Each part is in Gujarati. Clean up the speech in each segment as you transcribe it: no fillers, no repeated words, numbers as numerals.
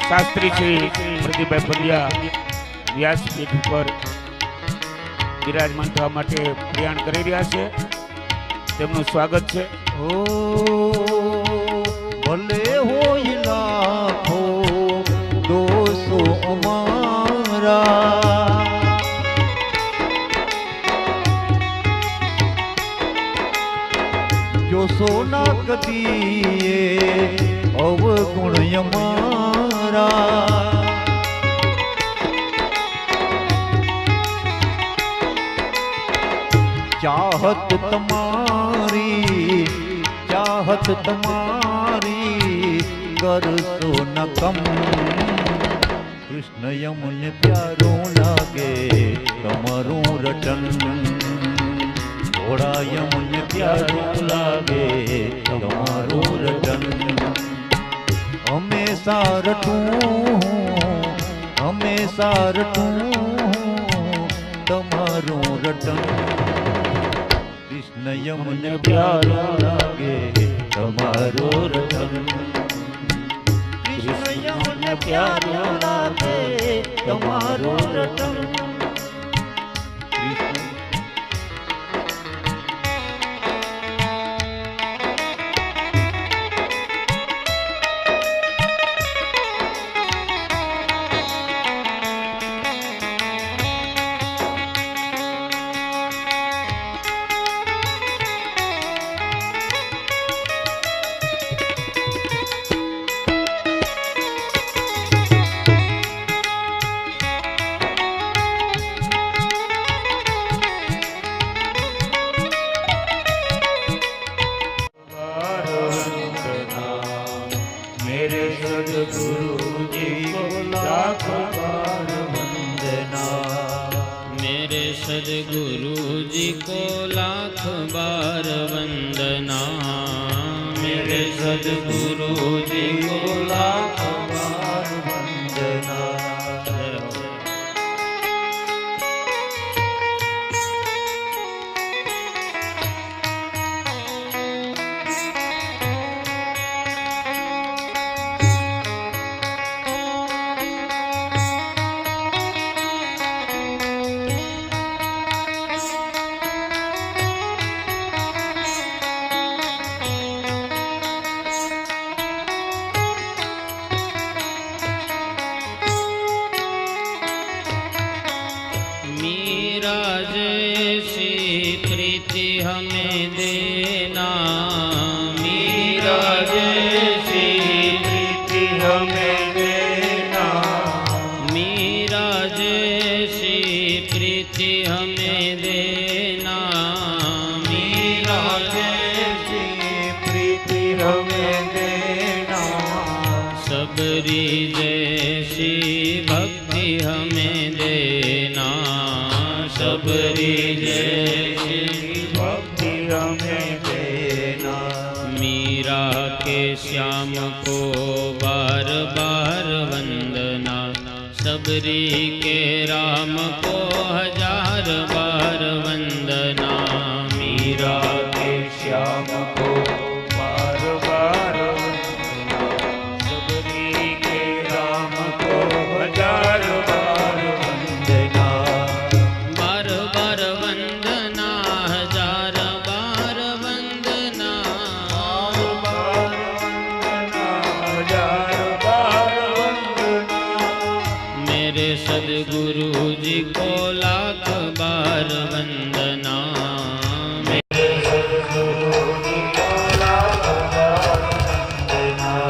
शास्त्री श्री प्रदीप भाई पंड्या व्यासपीठ पर विराजमान थवा माटे प्रयाण करी रह्या छे। तेमनुं स्वागत छे। ओ भले होय लाखो दोषो अमारा, जो सोना कदीए अवगुण यमारा। चाहत तुम्हारी करसो न कम, कृष्ण यमुने प्यारो लागे तमारू रटन। घोड़ा यमुने प्यारो लागे तमारू रटन। हमेशा रटूं तमारू रटन। कृष्ण यमुने प्यारो लागे तमारो रटन। कृष्ण यमुने प्यारो लागे तमारो रटन। सद्गुरु जी को लाख बार वंदना। मेरे सद्गुरु जी को लाख बार वंदना। हमें देना मीरा जैसी प्रीति हमें देना। मीरा जैसी प्रीति हमें देना। मीरा जैसी प्रीति हमें देना। सबरी जैसी भक्ति हमें देना। सबरी जैसी हमें देना। मीरा के श्याम को बार बार वंदना। सबरी के राम को हजार बार वंदना। मीरा के श्याम को बार बार वंदना। सबरी के राम को हजार बार वंदना। बार बार वंदना हजार बार वंदना। बार वंदना हजार बार वंदना। मेरे सद्गुरु जी को लाख बार वंदना। मेरे सद्गुरु जी को लाख बार वंदना।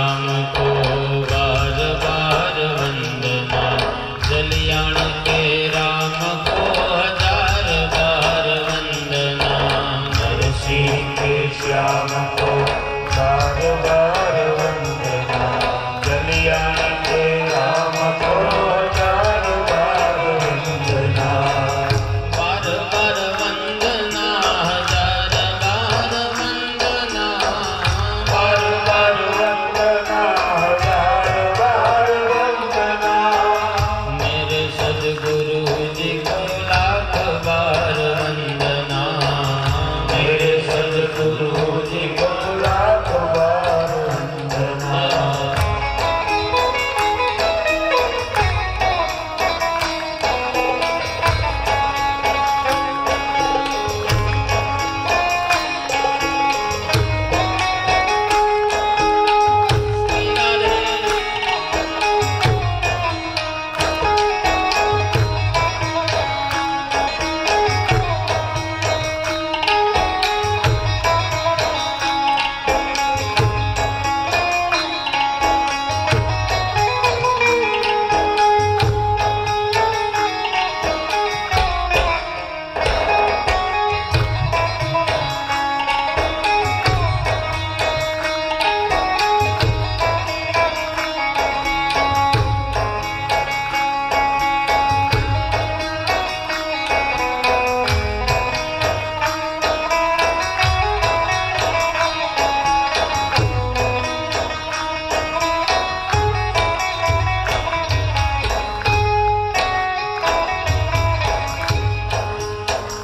श्याम को बार बार वंदना, जलियाण के राम को हजार बार वंदना। नरसिंह के श्याम को बार बार वंदना, जलियाण के राम को हजार बार वंदना। बार बार वंदना, हजार बार वंदना, बार बार वंदना, हजार बार वंदना। मेरे सद्गुरु जी को लाख बार वंदना, मेरे सद्गुरु जी को लाख बार वंदना।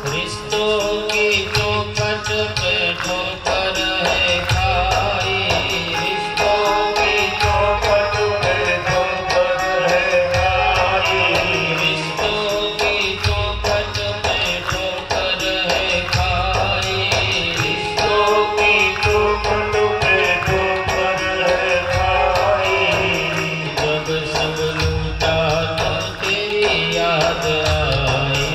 रिश्तों की चौखट पे ठोकर है खाई, रिश्तों की चौखट पे ठोकर है खाई, रिश्तों की चौखट पे ठोकर है खाई, रिश्तों की चौखट पे ठोकर है खाई। जब सब लूटा तो तेरी याद आई,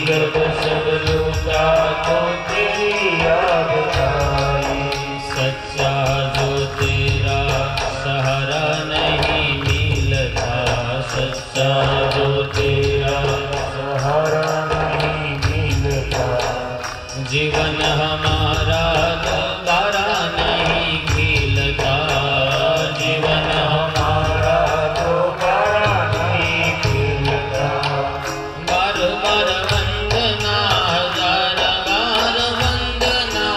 जब सब लूटा तो तेरी याद आई। सच्चा जो तेरा सहारा नहीं मिलता, सच्चा जो तेरा सहारा नहीं मिलता, जीवन हमारा दोबारा नहीं खिलता, जीवन हमारा दोबारा नहीं खिलता। बार बार वंदना, हजार बार वंदना,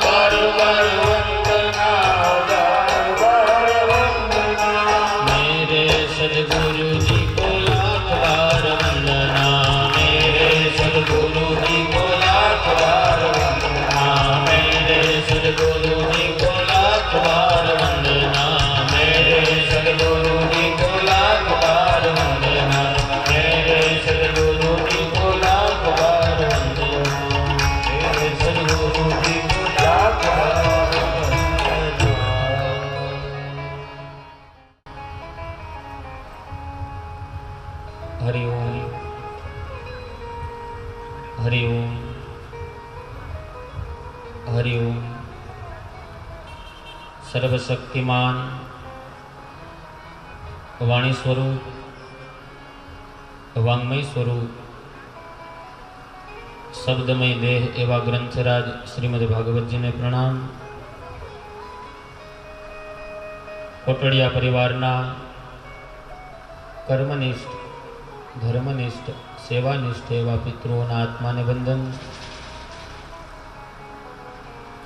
बार बार वंदना, हजार बार वंदना। मेरे सद्गुरु जी को लाख बार वंदना, मेरे सद्गुरु जी को लाख बार वंदना, मेरे सद्गुरु जी को लाख बार वंदना, मेरे सद्गुरु जी को लाख बार वंदना, मेरे सद्गुरु जी को लाख बार वंदना, मेरे सद्गुरु जी को लाख बार वंदना। हरि ओम, हरि ओम, हरि ओम। सर्वशक्तिमान वाणी स्वरूप, वांग्मय स्वरूप, शब्दमय देह एवा ग्रंथराज श्रीमद् भागवत जी ने प्रणाम। कोटड़िया परिवारना कर्मनिष्ठ, धर्मनिष्ठ, सेवानिष्ठ एवा पितृओना आत्मा ने वंदन।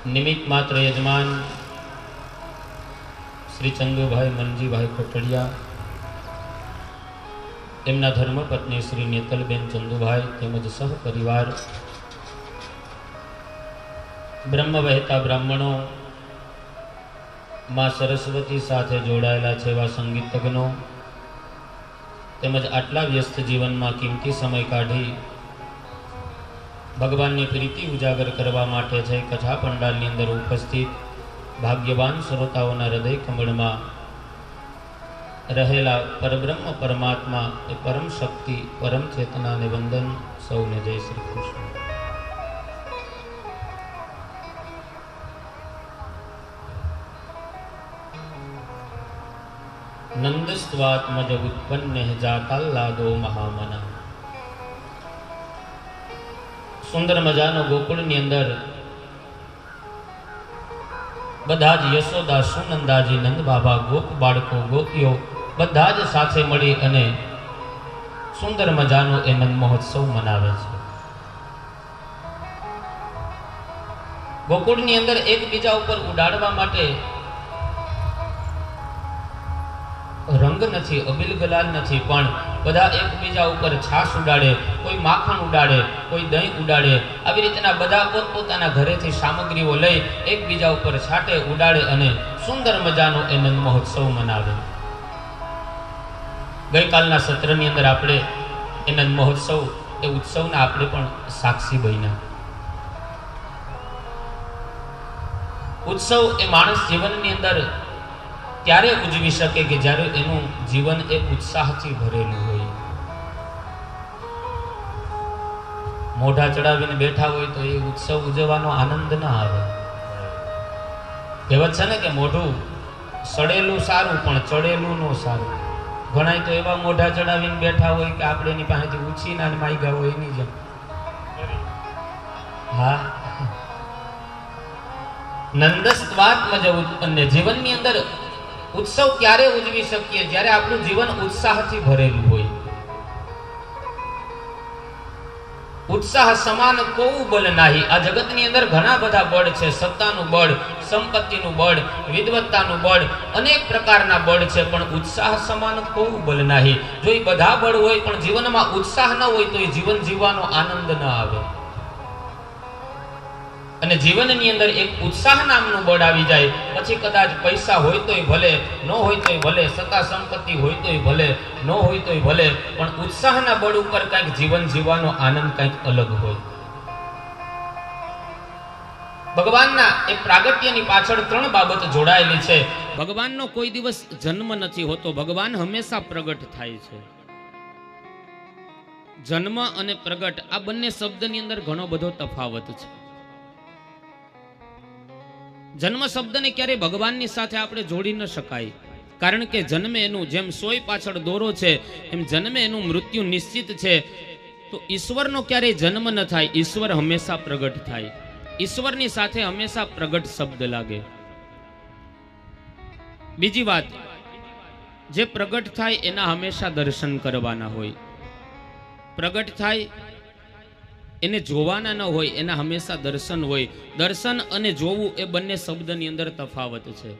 निमित्त मात्र यजमान श्री चंदुभाई मनजीभाई कोटड़िया, एमना धर्मपत्नी श्री नेतलबेन चंदुभाई तेमज सह परिवार, ब्रह्म वहेता ब्राह्मणों, मां सरस्वती साथे जोड़ाયેલા છે એવા સંગીતજ્ઞો તેમજ આટલા વ્યસ્ત જીવનમાં કિંમતી સમય કાઢી ભગવાનની પ્રીતિ ઉજાગર કરવા માટે છે કથા પંડાલની અંદર ઉપસ્થિત ભાગ્યવાન શ્રોતાઓના હૃદય કમળમાં રહેલા પરબ્રહ્મ પરમાત્મા એ પરમ શક્તિ પરમ ચેતનાને વંદન। સૌને જય શ્રી કૃષ્ણ। નંદસ્વાત્મજ ઉત્પન્ન જાતાલ્લાદો મહામના. સુંદર મજાનો ગોકુળની અંદર બધા જ યશોદા, સુનંદાજી, નંદ બાબા, ગોપ બાળકો, ગોપીઓ બધા જ સાથે મળી અને સુંદર મજાનો એ નંદ મહોત્સવ મનાવે છે. ગોકુળની અંદર એકબીજા ઉપર ઉડાડવા માટે રંગ નથી, અબિલ ગલાલ નથી, પણ બધા એકબીજા ઉપર છાશ ઉડાડે, કોઈ માખણ ઉડાડે, કોઈ દહીં ઉડાડે. આવી રીતના બધા પોતપોતાના ઘરેથી સામગ્રીઓ લઈ એકબીજા ઉપર છાંટે, ઉડાડે અને સુંદર મજાનો એ નંદ મહોત્સવ મનાવે. ગઈકાલના સત્રની અંદર આપણે એ નંદ મહોત્સવ, એ ઉત્સવના આપણે પણ સાક્ષી બન્યા. ઉત્સવ એ માણસ જીવનની અંદર ત્યારે ઉજવી શકે કે જ્યારે એનું જીવન એ ઉત્સાહથી ભરેલું હોય. મોઢા ચડાવીને બેઠા હોય તો એ ઉત્સવ ઉજવવાનો આનંદ ના આવે. કહેવત છે ને કે મોઢું સડેલું સારું પણ ચડેલું નો સારું. ઘણા તો એવા મોઢા ચડાવીને બેઠા હોય કે આપણે એની પાસેથી ઉછીના માગ્યા હોય એની જેમ. હા, નંદસ્વાત્મજ ઉત્પન્ન. જીવનની અંદર ઉત્સવ ક્યારે ઉજવી શકીએ? જ્યારે આપણું જીવન ઉત્સાહથી ભરેલું હોય. ઉત્સાહ સમાન કોઈ બળ નહીં. આ જગતની અંદર ઘણા બધા બળ છે. સત્તાનું બળ, સંપત્તિનું બળ, વિદ્વત્તાનું બળ, અનેક પ્રકારના બળ છે, પણ ઉત્સાહ સમાન કોઈ બળ નહીં. જો એ બધા બળ હોય પણ જીવનમાં ઉત્સાહ ન હોય તો એ જીવન જીવવાનો આનંદ ન આવે. અને જીવનની અંદર એક ઉત્સાહ નામનું બળ આવી જાય પછી કદાચ પૈસા હોય તોય ભલે, ન હોય તોય ભલે, સત્તા સંપત્તિ હોય તોય ભલે, ન હોય તોય ભલે, પણ ઉત્સાહના બળ ઉપર કંઈક જીવન જીવવાનો આનંદ કંઈક અલગ હોય. ભગવાનના એ પ્રાગટ્યની પાછળ ત્રણ બાબત જોડાયેલી છે. ભગવાનનો કોઈ દિવસ જન્મ નથી હોતો, ભગવાન હંમેશા પ્રગટ થાય છે. જન્મ અને પ્રગટ આ બંને શબ્દની અંદર ઘણો બધો તફાવત છે. જન્મ શબ્દને ક્યારે ભગવાનની સાથે આપણે જોડી ન શકાય, કારણ કે જન્મે એનું જેમ સોય પાછળ દોરો છે એમ જન્મે એનું મૃત્યુ નિશ્ચિત છે. તો ઈશ્વરનો ક્યારેય જન્મ ન થાય, ઈશ્વર હંમેશા પ્રગટ થાય. ઈશ્વરની સાથે હંમેશા પ્રગટ શબ્દ લાગે. બીજી વાત, જે પ્રગટ થાય એના હંમેશા દર્શન કરવાના હોય. પ્રગટ થાય એને જોવાના ન હોય, એના હંમેશા દર્શન હોય. દર્શન અને જોવું એ બંને શબ્દની અંદર તફાવત છે.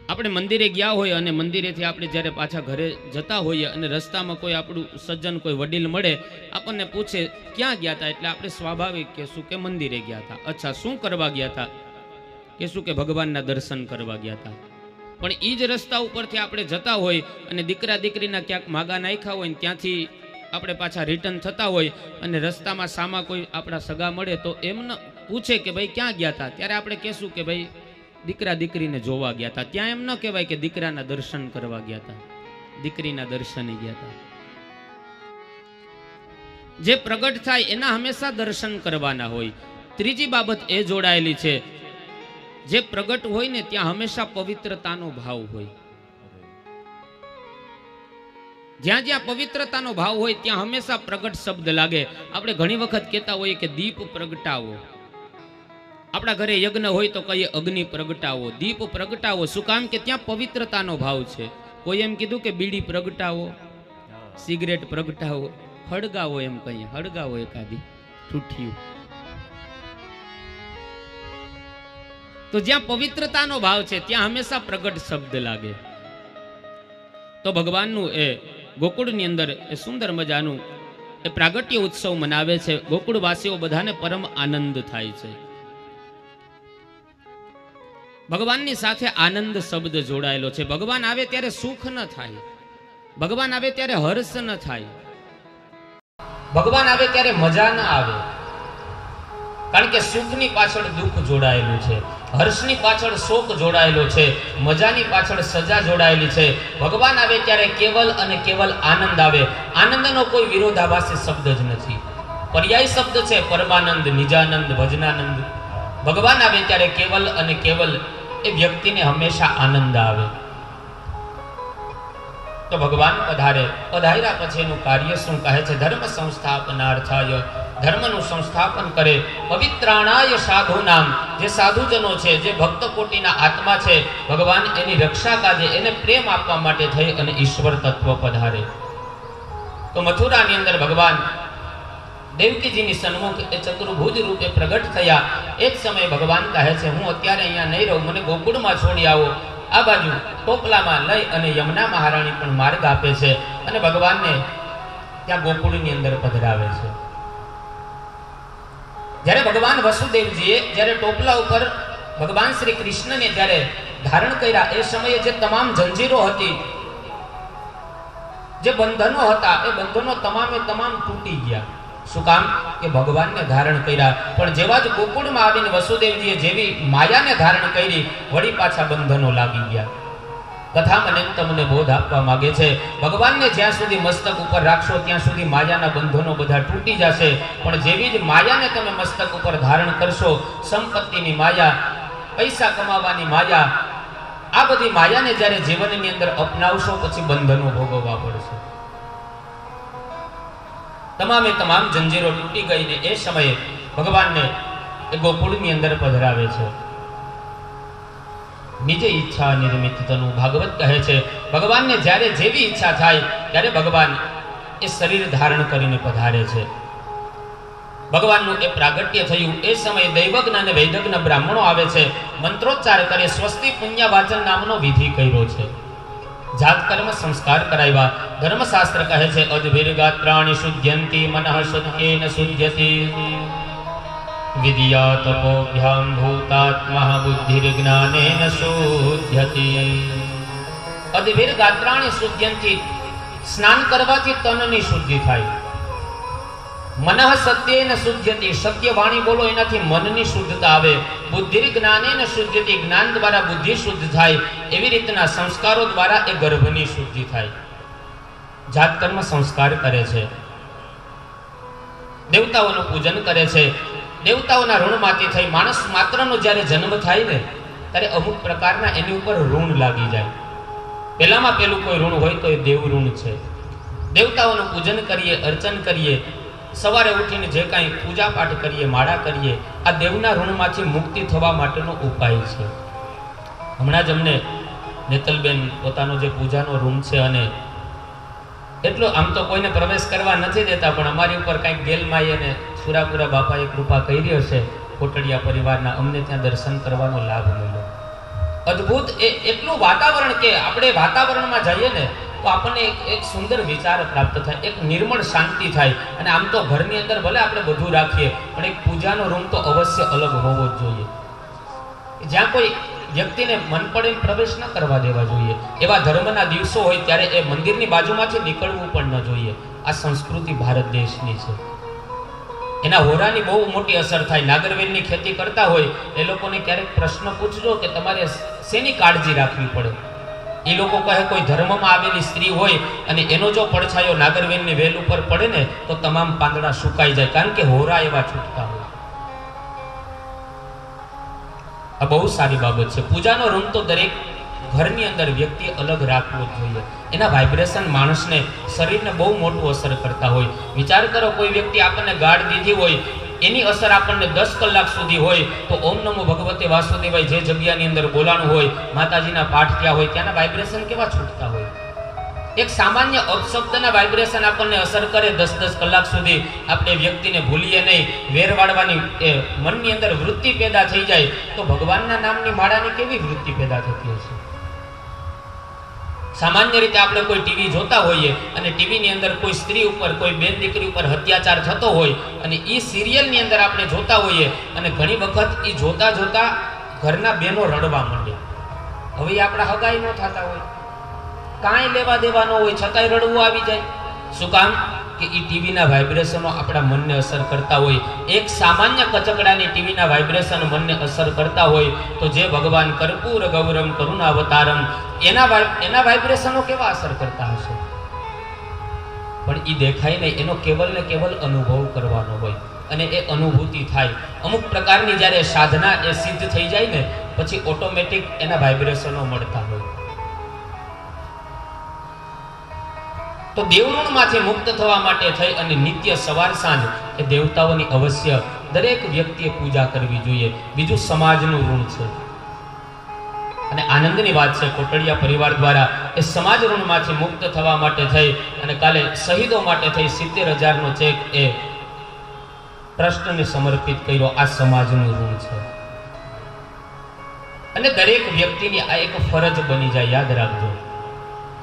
આપણે મંદિરે ગયા હોય અને મંદિરેથી આપણે જ્યારે પાછા ઘરે જતા હોઈએ અને રસ્તામાં કોઈ આપણું સજ્જન, કોઈ વડીલ મળે, આપણને પૂછે ક્યાં ગયા હતા, એટલે આપણે સ્વાભાવિક કહેશું કે મંદિરે ગયા હતા. અચ્છા, શું કરવા ગયા હતા? કહેશું કે ભગવાનના દર્શન કરવા ગયા હતા. પણ એ જ રસ્તા ઉપરથી આપણે જતા હોય અને દીકરા દીકરીના ક્યાંક માગા નાખ્યા હોય ને ત્યાંથી આપણે પાછા રિટર્ન થતા હોય અને રસ્તામાં સામા કોઈ આપણા સગા મળે તો એમને પૂછે કે ભાઈ ક્યાં ગયા હતા, ત્યારે આપણે કહેશું કે ભાઈ દીકરા દીકરીને જોવા ગયા હતા. ત્યાં એમ ન કહેવાય કે દીકરાના દર્શન કરવા ગયા હતા, દીકરીના દર્શને ગયા હતા. જે પ્રગટ થાય એના હંમેશા દર્શન કરવાના હોય. ત્રીજી બાબત એ જોડાયેલી છે, જે પ્રગટ હોય ને ત્યાં હંમેશા પવિત્રતાનો ભાવ હોય. જ્યાં જ્યાં પવિત્રતાનો ભાવ હોય ત્યાં હંમેશા પ્રગટ શબ્દ લાગે. આપણે ઘણી વખત કહેતા હોઈએ કે દીપ પ્રગટાવો. આપણા ઘરે યજ્ઞ હોય તો કહીએ અગ્નિ પ્રગટાવો, દીપ પ્રગટાવો. શું કામ? કે ત્યાં પવિત્રતાનો ભાવ છે. કોઈ એમ કીધું કે બીડી પ્રગટાવો, સિગરેટ પ્રગટાવો, હળગાવો એમ કહીએ, હળગાવો એકાદી ઠૂઠિયું. તો જ્યાં પવિત્રતાનો ભાવ છે ત્યાં હંમેશા પ્રગટ શબ્દ લાગે. તો ભગવાનનું એ ગોકુળની અંદર એ સુંદર મજાનું એ પ્રાગટ્ય ઉત્સવ મનાવે છે. ગોકુળવાસીઓ બધાને પરમ આનંદ થાય છે. ભગવાનની સાથે આનંદ શબ્દ જોડાયેલો છે. ભગવાન આવે ત્યારે સુખ ન થાય, ભગવાન આવે ત્યારે હર્ષ ન થાય, ભગવાન આવે ત્યારે મજા ન આવે. કારણ કે સુખની પાછળ દુઃખ જોડાયેલું છે, હર્ષની પાછળ શોક જોડાયેલો છે, મજાની પાછળ સજા જોડાયેલી છે. ભગવાન આવે ત્યારે કેવલ અને કેવલ આનંદ આવે. આનંદનો કોઈ વિરોધાભાસી શબ્દ જ નથી. પર્યાય શબ્દ છે પરમાનંદ, નિજાનંદ, ભજનાનંદ. ભગવાન આવે ત્યારે કેવલ અને કેવલ એ વ્યક્તિને હંમેશા આનંદ આવે. તો ભગવાન પધાર્યા પછીનું કાર્ય શું કહે છે? ધર્મ સંસ્થાપનાર્થાય, ધર્મનું સંસ્થાપન કરે. પવિત્રાણાય સાધુનામ, જે સાધુજનો છે, જે ભક્ત કોટીના આત્મા છે, ભગવાન એની રક્ષા કાજે, એને પ્રેમ આપવા માટે થઈ અને ઈશ્વર તત્વ પધારે. તો મથુરાની અંદર ભગવાન દેવકીજીની સન્મુખ એ ચતુર્ભુજ રૂપે પ્રગટ થયા. એ જ સમયે ભગવાન કહે છે, હું અત્યારે અહીંયા નહીં રહું, મને ગોકુળમાં છોડી આવો. આ બાજુ ટોપલામાં લઈ અને યમુના મહારાણી પણ માર્ગ આપે છે અને ભગવાનને ત્યાં ગોકુળની અંદર પધરાવે છે. જ્યારે ભગવાન વસુદેવજીએ જ્યારે ટોપલા ઉપર ભગવાન શ્રી કૃષ્ણને જ્યારે ધારણ કર્યા, એ સમયે જે તમામ જંજીરો હતી, જે બંધનો હતા, એ બંધનો તમામે તમામ તૂટી ગયા. શું કામ? કે ભગવાનને ધારણ કર્યા. પણ જેવા જ ગોકુળમાં આવીને વસુદેવજીએ જેવી માયાને ધારણ કરી, વળી પાછા બંધનો લાગી ગયા. કથા મને તમને બોધ આપવા માંગે છે, ભગવાનને જ્યાં સુધી મસ્તક ઉપર રાખશો ત્યાં સુધી માયાના બંધનો બધા તૂટી જશે. પણ જેવી જ માયાને તમે મસ્તક ઉપર ધારણ કરશો, સંપત્તિની માયા, પૈસા કમાવાની માયા, આ બધી માયાને જ્યારે જીવનની અંદર અપનાવશો પછી બંધનો ભોગવવા પડશે. તમામે તમામ જંજીરો તૂટી ગઈ ને એ સમયે ભગવાનને એ ગોકુળની અંદર પધરાવે છે. નિજે ઈચ્છા નિર્મિત તનુ, ભાગવત કહે છે, ભગવાનને જ્યારે જેવી ઈચ્છા થાય ત્યારે ભગવાન એ શરીર ધારણ કરીને પધારે છે. ભગવાનનું એ પ્રાગટ્ય થયું. એ સમયે દૈવજ્ઞ અને વૈદજ્ઞ બ્રાહ્મણો આવે છે, મંત્રોચ્ચાર કરે, સ્વસ્તિ પુણ્ય વાચન નામનો વિધિ કર્યો છે. જાત કર્મ સંસ્કાર કરાવ્યા. ધર્મશાસ્ત્ર કહે છે, અદ્ભિર ગાત્રાણિ શુદ્ધ્યંતિ મનઃ શુદ્ધેન શુદ્ધ્યતિ, વિદ્યા તપોભ્યામ ભૂતાત્મા બુદ્ધિર જ્ઞાનેન શુદ્ધ્યતિ. અદ્ભિર ગાત્રાણિ શુદ્ધ્યંતિ, સ્નાન કરવાથી તનની શુદ્ધિ થાય. મનઃ સત્યેન શુદ્ધ્યતિ, સત્ય વાણી બોલો એનાથી મનની શુદ્ધતા આવે. બુદ્ધિર જ્ઞાનેન શુદ્ધ્યતિ, જ્ઞાન દ્વારા બુદ્ધિ શુદ્ધ થાય. એવી રીતના સંસ્કારો દ્વારા એ ગર્ભની શુદ્ધિ થાય. જાત કર્મ સંસ્કાર કરે છે, દેવતાઓનું પૂજન કરે છે. દેવતાઓના ઋણમાંથી થઈ માણસ માત્રનો જ્યારે જન્મ થાય ને, ત્યારે અમુક પ્રકારના એની ઉપર ઋણ લાગી જાય. પહેલામાં પહેલું કોઈ ઋણ હોય તો એ દેવ ઋણ છે. દેવતાઓનું પૂજન કરીએ, અર્ચન કરીએ, સવારે ઉઠીને જે કાંઈ પૂજા પાઠ કરીએ, માળા કરીએ, આ દેવના ઋણમાંથી મુક્તિ થવા માટેનો ઉપાય છે. હમણાં જ અમને નેતલબેન પોતાનો જે પૂજાનો રૂમ છે, અને એટલો આમ તો કોઈને પ્રવેશ કરવા નથી દેતા, પણ અમારી ઉપર કાંઈક ગેલમાઈ અને સુરાપુરા બાપાએ કૃપા કરી હશે, કોટડિયા પરિવારના, અમને ત્યાં દર્શન કરવાનો લાભ મળ્યો. અદ્ભુત એટલું વાતાવરણ કે આપણે વાતાવરણમાં જઈએ ને તો આપણને એક સુંદર વિચાર પ્રાપ્ત થાય, એક નિર્મળ શાંતિ થાય. અને આમ તો ઘરની અંદર ભલે આપણે બધું રાખીએ, પણ એક પૂજાનો રૂમ તો અવશ્ય અલગ હોવો જ જોઈએ, જ્યાં કોઈ વ્યક્તિને મન પડે પ્રવેશ ન કરવા દેવા જોઈએ. એવા ધર્મના દિવસો હોય ત્યારે એ મંદિરની બાજુમાંથી નીકળવું પણ ન જોઈએ. આ સંસ્કૃતિ ભારત દેશની છે. એના હોરાની બહુ મોટી અસર થાય. નાગરવેલની ખેતી કરતા હોય એ લોકોને ક્યારેક પ્રશ્ન પૂછજો કે તમારે શેની કાળજી રાખવી પડે. એ લોકો કહે, કોઈ ધર્મમાં આવેલી સ્ત્રી હોય અને એનો જો પડછાયો નાગરવેલની વેલ ઉપર પડે ને તો તમામ પાંદડા સુકાઈ જાય, કારણ કે હોરા એવા છૂટતા હોય. આ બહુ સારી બાબત છે. પૂજાનો રૂમ તો દરેક ઘરની અંદર વ્યક્તિ અલગ રાખવો જોઈએ. એના વાઇબ્રેશન માણસને, શરીરને બહુ મોટું અસર કરતા હોય. વિચાર કરો, કોઈ વ્યક્તિ આપણને ગાળ દીધી હોય, એની અસર આપણને 10 કલાક સુધી હોય, તો ઓમ નમો ભગવતે વાસુદેવાય જે જગ્યાની અંદર બોલાણું હોય, માતાજીના પાઠ ત્યાં હોય, ત્યાંના વાઇબ્રેશન કેવા છૂટતા હોય. એક સામાન્ય અપશબ્દના વાઇબ્રેશન આપણને અસર કરે 10-10 કલાક સુધી. આપણે વ્યક્તિને ભૂલીએ નહીં, વેર વાળવાની એ મનની અંદર વૃત્તિ પેદા થઈ જાય, તો ભગવાનના નામની માળાની કેવી વૃત્તિ પેદા થતી હશે. સામાન્ય રીતે આપણે કોઈ ટીવી જોતા હોઈએ અને ટીવીની અંદર કોઈ સ્ત્રી ઉપર, કોઈ બેન દીકરી ઉપર અત્યાચાર થતો હોય અને એ સિરિયલની અંદર આપણે જોતા હોઈએ, અને ઘણી વખત એ જોતા જોતા ઘરના બહેનો રડવા માંડે. હવે આપણા હગાઈ ન થતા હોય, કાંઈ લેવા દેવા ન હોય, છતાંય રડવું આવી જાય. શું કામ? કે એ ટીવીના વાઇબ્રેશનો આપણા મનને અસર કરતા હોય. એક સામાન્ય કચકડાની ટીવીના વાઇબ્રેશન મનને અસર કરતા હોય, તો જે ભગવાન કર્પૂર ગૌરમ કરુણાવતારમ, એના વાઇબ્રેશનો કેવા અસર કરતા હશે. પણ એ દેખાય નહીં, એનો કેવલ ને કેવલ અનુભવ કરવાનો હોય, અને એ અનુભૂતિ થાય. અમુક પ્રકારની જ્યારે સાધના એ સિદ્ધ થઈ જાય ને, પછી ઓટોમેટિક એના વાઇબ્રેશનો મળતા હોય. તો દેવઋણમાંથી મુક્ત થવા માટે થઈ અને નિત્ય સવાર સાંજ એ દેવતાઓની અવશ્ય દરેક વ્યક્તિએ પૂજા કરવી જોઈએ. બીજું સમાજનું ઋણ છે અને આનંદની વાત છે, કોટડિયા પરિવાર દ્વારા એ સમાજ ઋણમાંથી મુક્ત થવા માટે થઈ અને કાલે શહીદો માટે થઈ 70,000નો ચેક એ ટ્રસ્ટને સમર્પિત કર્યો. આ સમાજનું ઋણ છે અને દરેક વ્યક્તિની આ એક ફરજ બની જાય. યાદ રાખજો,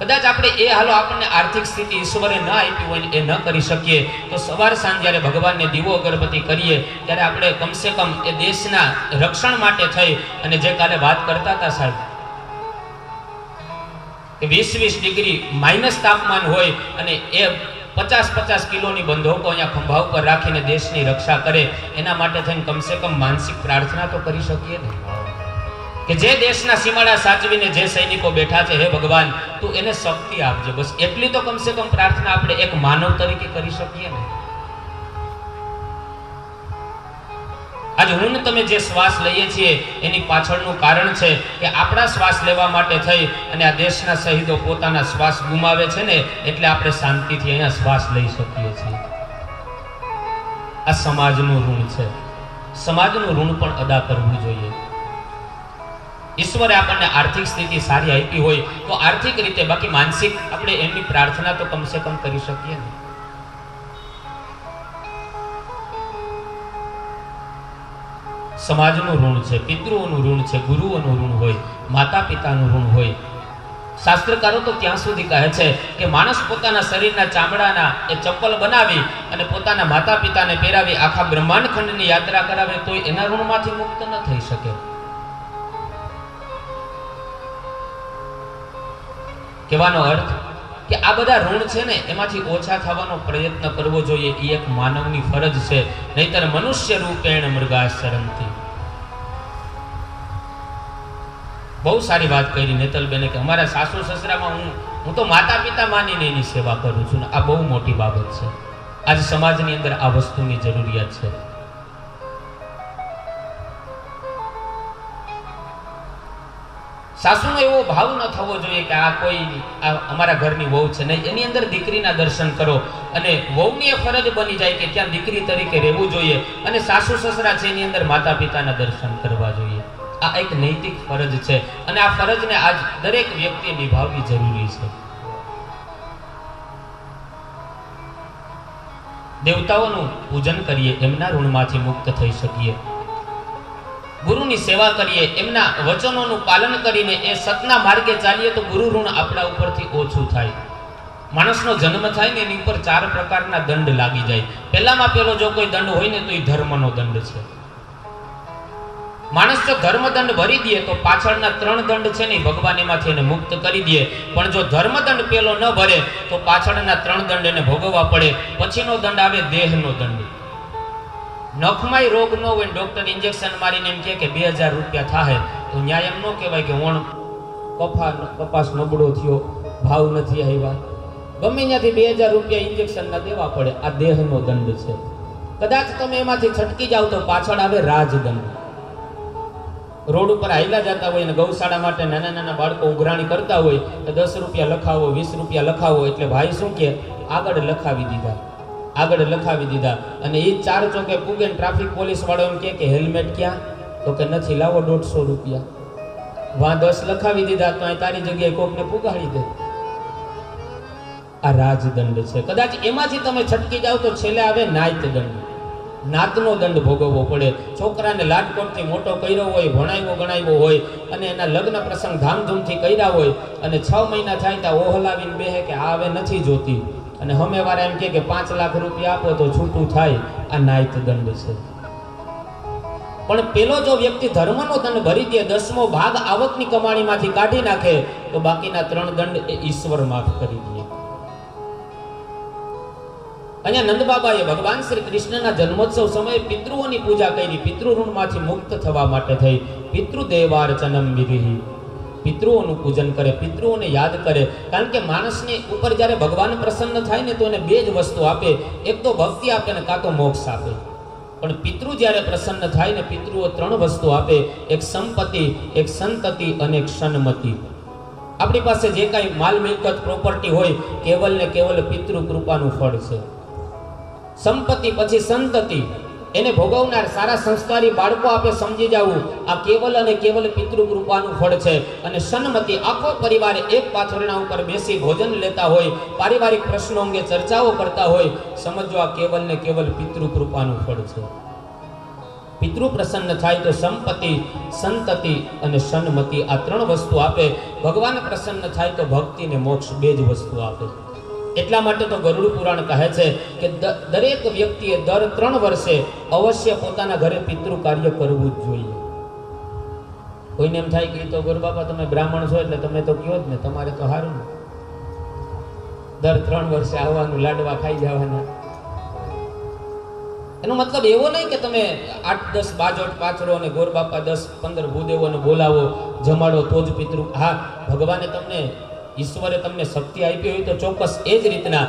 કદાચ આપણે એ હાલો આપણને આર્થિક સ્થિતિ ઈશ્વરે ન આપી હોય એ ન કરી શકીએ તો સવાર સાંજ જ્યારે ભગવાનને દીવો અગરબત્તી કરીએ ત્યારે આપણે કમસે કમ એ દેશના રક્ષણ માટે થઈ અને જે કાલે વાત કરતા હતા સાહેબ કે 20-20 ડિગ્રી માઇનસ તાપમાન હોય અને એ 50-50 કિલોની બંદૂકો અહીંયા ખંભા ઉપર રાખીને દેશની રક્ષા કરે, એના માટે થઈને કમસે કમ માનસિક પ્રાર્થના તો કરી શકીએ ને કે જે દેશના સીમાડા સાચવીને જે સૈનિકો બેઠા છે, હે ભગવાન તું એને શક્તિ આપજે. બસ એટલી તો કમસે કમ પ્રાર્થના આપણે એક માનવ તરીકે કરી શકીએ ને. આજે હું તમે જે શ્વાસ લઈએ છીએ એની પાછળનું કારણ છે કે આપણા શ્વાસ લેવા માટે થઈ અને આ દેશના શહીદો પોતાના શ્વાસ ગુમાવે છે ને એટલે આપણે શાંતિથી અહીંયા શ્વાસ લઈ શકીએ છીએ. આ સમાજનું ઋણ છે. સમાજનું ઋણ પણ અદા કરવું જોઈએ. ઈશ્વરે આપણને આર્થિક સ્થિતિ સારી આપી હોય તો આર્થિક રીતે, બાકી માનસિક આપણે એમની પ્રાર્થના તો કમસે કમ કરી શકીએ ને. સમાજનું ઋણ છે, પિતૃઓનું ઋણ છે, ગુરુઓનું ઋણ હોય, માતા પિતાનું ઋણ હોય. શાસ્ત્રકારો તો ત્યાં સુધી કહે છે કે માણસ પોતાના શરીરના ચામડાના એ ચપ્પલ બનાવી અને પોતાના માતા પિતાને પહેરાવી આખા બ્રહ્માંડ ખંડની યાત્રા કરાવે તો એના ઋણમાંથી મુક્ત ન થઈ શકે. કહેવાનો અર્થ કે આ બધા ઋણ છે ને એમાંથી ઓછા થવાનો પ્રયત્ન કરવો જોઈએ. એ એક માનવની ફરજ છે, નહીતર મનુષ્ય રૂપેણ મૃગાશરંતિ. બહુ સારી વાત કરી નેતલબેને કે અમારા સાસુ સસરામાં હું તો માતા પિતા માનીને એની સેવા કરું છું. આ બહુ મોટી બાબત છે. આજે સમાજની અંદર આ વસ્તુની જરૂરિયાત છે. સાસુનો એવો ભાવ ન થવો જોઈએ કે આ કોઈ અમારા ઘરની વહુ છે નહીં. એની અંદર દીકરીના દર્શન કરો અને વહુની એ ફરજ બની જાય કે ત્યાં દીકરી તરીકે રહેવું જોઈએ અને સાસુ સસરા છે એની અંદર માતા પિતાના દર્શન કરવા જોઈએ. આ એક નૈતિક ફરજ છે અને આ ફરજને આજ દરેક વ્યક્તિએ નિભાવવી જરૂરી છે. દેવતાઓનું પૂજન કરીએ, એમના ઋણમાંથી મુક્ત થઈ શકીએ. ગુરુની સેવા કરીએ, એમના વચનોનું પાલન કરીને એ સતના માર્ગે ચાલીએ તો ગુરુ ઋણ આપણા ઉપરથી ઓછું થાય. માણસનો જન્મ થાય ને એની ઉપર 4 પ્રકારના દંડ લાગી જાય. પહેલામાં પહેલો જો કોઈ દંડ હોય ને તો એ ધર્મનો દંડ છે. માણસ જો ધર્મદંડ ભરી દે તો પાછળના 3 દંડ છે ને ભગવાન એમાંથી એને મુક્ત કરી દે. પણ જો ધર્મદંડ પેલો ન ભરે તો પાછળના 3 દંડ એને ભોગવવા પડે. પછીનો દંડ આવે દેહનો દંડ. નખમાંય રોગ ન હોય, ડોક્ટર ઇન્જેક્શન મારીને એમ કહે કે 2000 રૂપિયા થાય તો ન્યાય એમ ન કહેવાય કે ઓણ કપાસ નબળો થયો, ભાવ નથી આવ્યા. ગમે ત્યાંથી 2000 રૂપિયા ઇન્જેક્શનના દેવા પડે. આ દેહનો દંડ છે. કદાચ તમે એમાંથી છટકી જાવ તો પાછળ આવે રાજદંડ. રોડ ઉપર હાઈલા જતા હોય અને ગૌશાળા માટે નાના નાના બાળકો ઉઘરાણી કરતા હોય તો 10 રૂપિયા લખાવો, 20 રૂપિયા લખાવો એટલે ભાઈ શું કે આગળ લખાવી દીધા. અને એ 4 ચોકે પૂગે ટ્રાફિક પોલીસ વાળો એમ કે હેલ્મેટ ક્યાં? તો કે નથી, લાવો 150 રૂપિયા. વાં 10 લખાવી દીધા તો તારી જગ્યાએ કોકને પુગાડી દે. આ રાજદંડ છે. કદાચ એમાંથી તમે છટકી જાવ તો છેલ્લે આવે નાત દંડ. નાતનો દંડ ભોગવવો પડે. છોકરાને લાટકોટથી મોટો કર્યો હોય, ભણાવ્યો ગણાવ્યો હોય અને એના લગ્ન પ્રસંગ ધામધૂમથી કર્યા હોય અને 6 મહિના થાય ત્યાં ઓહલાવીને બેહે કે આ હવે નથી જોતી અને હમેવાળા એમ કે 5 લાખ રૂપિયા આપો તો છૂટું થાય. આ નાત દંડ છે. પણ પેલો જો વ્યક્તિ ધર્મનો દંડ ભરી દે, 10મો ભાગ આવકની કમાણીમાંથી કાઢી નાખે તો બાકીના 3 દંડ એ ઈશ્વર માફ કરી દે. અહીંયા નંદબાબાએ ભગવાન શ્રી કૃષ્ણના જન્મોત્સવ સમયે પિતૃઓની પૂજા કરી. પિતૃ ઋણમાંથી મુક્ત થવા માટે થઈ. પિતૃદેવાર્ચનમ વિધિ. પિતૃઓનું પૂજન કરે, પિતૃઓને યાદ કરે. કારણ કે માણસની ઉપર જ્યારે ભગવાન પ્રસન્ન થાય ને તો એને 2 જ વસ્તુ આપે. એક તો ભક્તિ આપે ને કાં તો મોક્ષ આપે. પણ પિતૃ જ્યારે પ્રસન્ન થાય ને, પિતૃઓ ત્રણ વસ્તુ આપે, એક સંપત્તિ, એક સંતતિ અને એક સન્મતિ. આપણી પાસે જે કાંઈ માલ મિલકત પ્રોપર્ટી હોય, કેવલ ને કેવલ પિતૃ કૃપાનું ફળ છે. સંપત્તિ પછી સંતતિ, એને ભોગવનાર સારા સંસ્કારી બાળકો આપે, સમજી જવું આ કેવલ અને કેવલ પિતૃ કૃપાનું ફળ છે. અને સન્મતિ, આખો પરિવાર એક પાથરણા ઉપર બેસી ભોજન લેતા હોય, પારિવારિક પ્રશ્નો અંગે ચર્ચાઓ કરતા હોય, સમજો આ કેવલ ને કેવલ પિતૃ કૃપાનું ફળ છે. પિતૃ પ્રસન્ન થાય તો સંપત્તિ, સંતતિ અને સન્મતિ આ ત્રણ વસ્તુ આપે. ભગવાન પ્રસન્ન થાય તો ભક્તિ ને મોક્ષ બે જ વસ્તુ આપે. એટલા માટે તો ગરુડ પુરાણ કહે છે કે દરેક વ્યક્તિએ દર 3 વર્ષે અવશ્ય પોતાના ઘરે પિતૃ કાર્ય કરવું જ જોઈએ. કોઈને એમ થાય કે તો ગુરુ બાપા તમે બ્રાહ્મણ છો એટલે તમે તો કયો જ ને, તમારે તો સારું ને, દર 3 વર્ષે આવવાનું, લાડવા ખાઈ જવાના. એનો મતલબ એવો નહીં કે તમે 8-10 બાજોટ પાથરો અને ગોર બાપા 10-15 ભૂદેવોને બોલાવો, જમાડો તો જ પિતૃ. હા, ભગવાને તમને, ઈશ્વરે તમને શક્તિ આપી હોય તો ચોક્કસ એ જ રીતના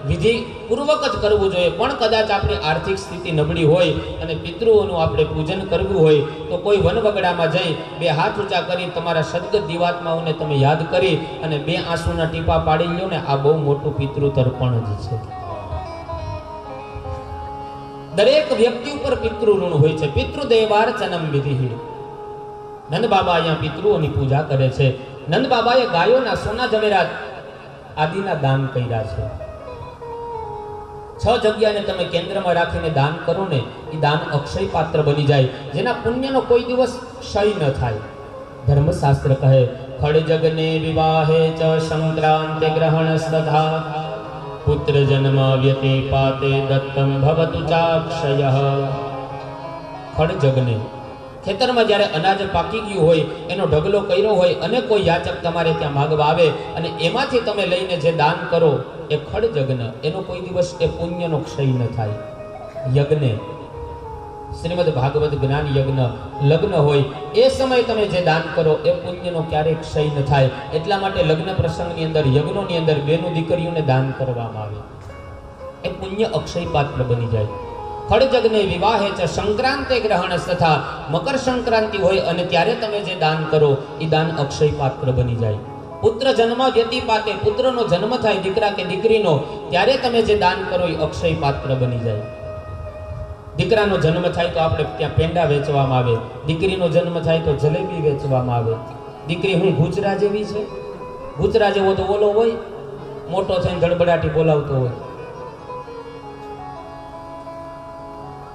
વિધિ પૂર્વક જ કરવું જોઈએ. પણ કદાચ આપણી આર્થિક સ્થિતિ નબળી હોય અને પિતૃઓનું આપણે પૂજન કરવું હોય તો કોઈ વનવગડામાં જઈ 2 હાથ ઊંચા કરી તમારા સદગત દિવાત્માઓને તમે યાદ કરી અને 2 આંસુના ટીપા પાડી લ્યો ને, આ બહુ મોટું પિતૃ તર્પણ જ છે. દરેક વ્યક્તિ ઉપર પિતૃ ઋણ હોય છે. પિતૃદેવાર્ચનમ વિધિ. નંદ બાબા અહીંયા પિતૃઓની પૂજા કરે છે. નંદ બાબાએ ગાયોના સોના ઝવેરાત આદિના દાન કર્યા છે. 6 જગ્યાને તમે કેન્દ્રમાં રાખીને દાન કરો ને, એ દાન અક્ષય પાત્ર બની જાય, જેના પુણ્યનો કોઈ દિવસ ક્ષય ન થાય. ધર્મશાસ્ત્ર કહે ખડ જગને વિવાહે ચ સંક્રાંતે ગ્રહણ સદા પુત્ર જન્મ વ્યતિપાતે દત્તમ ભવતુ ચાક્ષયઃ. ખડ જગને, ખેતરમાં જ્યારે અનાજ પાકી ગયું હોય, એનો ઢગલો કર્યો હોય અને કોઈ યાચક તમારે ત્યાં માગવા આવે અને એમાંથી તમે લઈને જે દાન કરો એ ખડ જગ્ન, એનો કોઈ દિવસ એ પુણ્યનો ક્ષય ન થાય. યજ્ઞ, શ્રીમદ ભાગવત જ્ઞાન યજ્ઞ, લગ્ન હોય એ સમયે તમે જે દાન કરો એ પુણ્યનો ક્યારેય ક્ષય ન થાય. એટલા માટે લગ્ન પ્રસંગની અંદર, યજ્ઞોની અંદર બેનું દીકરીઓને દાન કરવામાં આવે, એ પુણ્ય અક્ષય પાત્ર બની જાય. ખડજગ્ને વિવાહે ચ સંક્રાંતે ગ્રહણ તથા, મકર સંક્રાંતિ હોય અને ત્યારે તમે જે દાન કરો એ દાન અક્ષય પાત્ર બની જાય. પુત્ર જન્મ વ્યતિપાતે, પુત્રનો જન્મ થાય, દીકરા કે દીકરીનો, ત્યારે તમે જે દાન કરો એ અક્ષય પાત્ર બની જાય. દીકરાનો જન્મ થાય તો આપણે ત્યાં પેંડા વેચવામાં આવે, દીકરીનો જન્મ થાય તો જલેબી વેચવામાં આવે. દીકરી હું ગુજરા જેવી છે, ગુજરા જેવો તો ઓલો હોય, મોટો થઈને ધડબડાટી બોલાવતો હોય.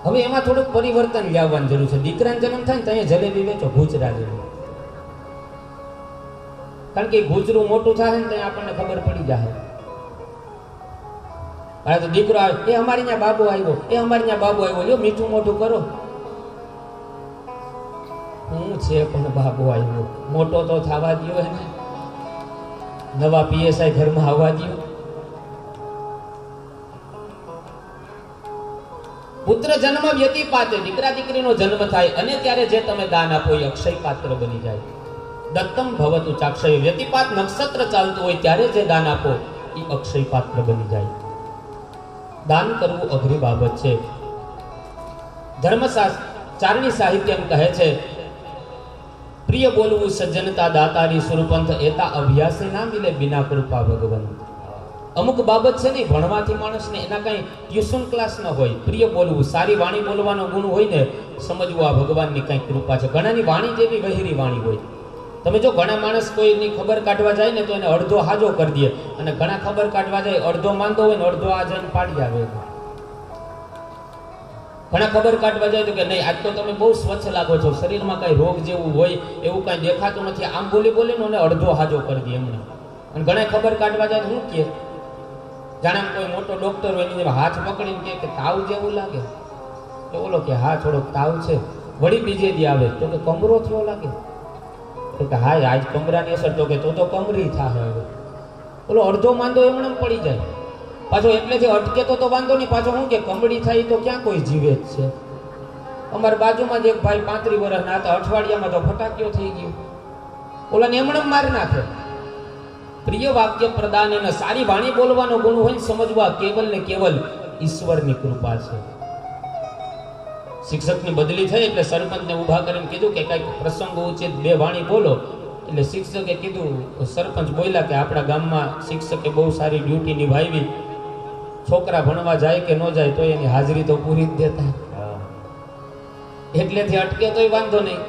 હવે એમાં થોડુંક પરિવર્તન લાવવાની જરૂર છે. દીકરાનો જન્મ થાય ને તો અહીંયા જલેબી વેચો ગુજરા જેવી, કારણ કે ગુજરા મોટું થાય ને ત્યાં આપણને ખબર પડી જાય. આ તો દીકરો આવે, એ અમારી ત્યાં બાબુ આવ્યો, એ અમારી ત્યાં બાબુ આવ્યો, લ્યો મીઠું મોઢું કરો. હું છે પણ બાબુ આવ્યો, મોટો તો થવા દયો એને, નવા પીએસઆઈ ઘરમાં આવવા દયો. પુત્ર જન્મ વ્યતિપાતે, દીકરા દીકરીનો જન્મ થાય અને ત્યારે જે તમે દાન આપો એ અક્ષય પાત્ર બની જાય. દત્તમ ભવતુ ચાક્ષય, વ્યતિપાત નક્ષત્ર ચાલતું હોય ત્યારે જે દાન આપો એ અક્ષય પાત્ર બની જાય. દાન કરવું અઘરી બાબત છે. ધર્મશાસ્ત્ર ચારણી સાહિત્ય એમ કહે છે, પ્રિય બોલવું સજ્જનતા દાતારી સુરપંથ એતા અભ્યાસે ના મિલે બિના કૃપા ભગવંત. અમુક બાબત છે ને, ભણવાથી માણસને એના કઈ ટ્યુશન ક્લાસ ન હોય, પ્રિય બોલવું, સારી વાણી બોલવાનો ગુણ હોય ને, સમજવું આ ભગવાનની કઈ કૃપા છે. ઘણાની વાણી જેવી વહેરી વાણી હોય. તમે જો ઘણા માણસ કોઈની ખબર કાઢવા જાય ને તો એને અડધો હાજો કરી દે, અને ઘણા ખબર કાઢવા જાય અડધો માંદો હોય ને અડધો આ જઈને પાડી આવે. ઘણા ખબર કાઢવા જાય તો કે નહીં આજ તો તમે બહુ સ્વચ્છ લાગો છો, શરીરમાં કઈ રોગ જેવું હોય એવું કઈ દેખાતું નથી, આમ બોલી બોલીને અને અડધો હાજો કરી દે એમને. અને ઘણા ખબર કાઢવા જાય તો શું કે, જાણે કોઈ મોટો ડોક્ટર હોય એની હાથ પકડીને કે તાવ જેવું લાગે, તો ઓલો કે હા થોડોક તાવ છે. વળી બીજે દી આવે તો કે કમરો થયો લાગે, તો કે હા આજ કમરાની અસર, તો કે તો કમરી થાય. હવે ઓલો અડધો માંદો એમણે પડી જાય પાછો, એટલે જે અટકે તો વાંધો નહીં, પાછો શું કે કમળી થાય તો ક્યાં કોઈ જીવે જ છે. અમારી બાજુમાં જ એક ભાઈ 35 વર્ષના હતા, અઠવાડિયામાં તો ફટાક્યો થઈ ગયો, ઓલાને એમણે મારી નાખે. પ્રિય વાક્ય પ્રદાન અને સારી વાણી બોલવાનો ગુણ હોય સમજવા કેવલ ને કેવલ ઈશ્વરની કૃપા છે. શિક્ષકની બદલી થઈ એટલે સરપંચને ઊભા કરીને કીધું કે કંઈક પ્રસંગો ઉચિત બે વાણી બોલો. એટલે શિક્ષકે કીધું, સરપંચ બોલ્યા કે આપણા ગામમાં શિક્ષકે બહુ સારી ડ્યુટી નિભાવી, છોકરા ભણવા જાય કે ન જાય તો એની હાજરી તો પૂરી જ દેતા, એટલેથી અટકે તોય વાંધો નહીં.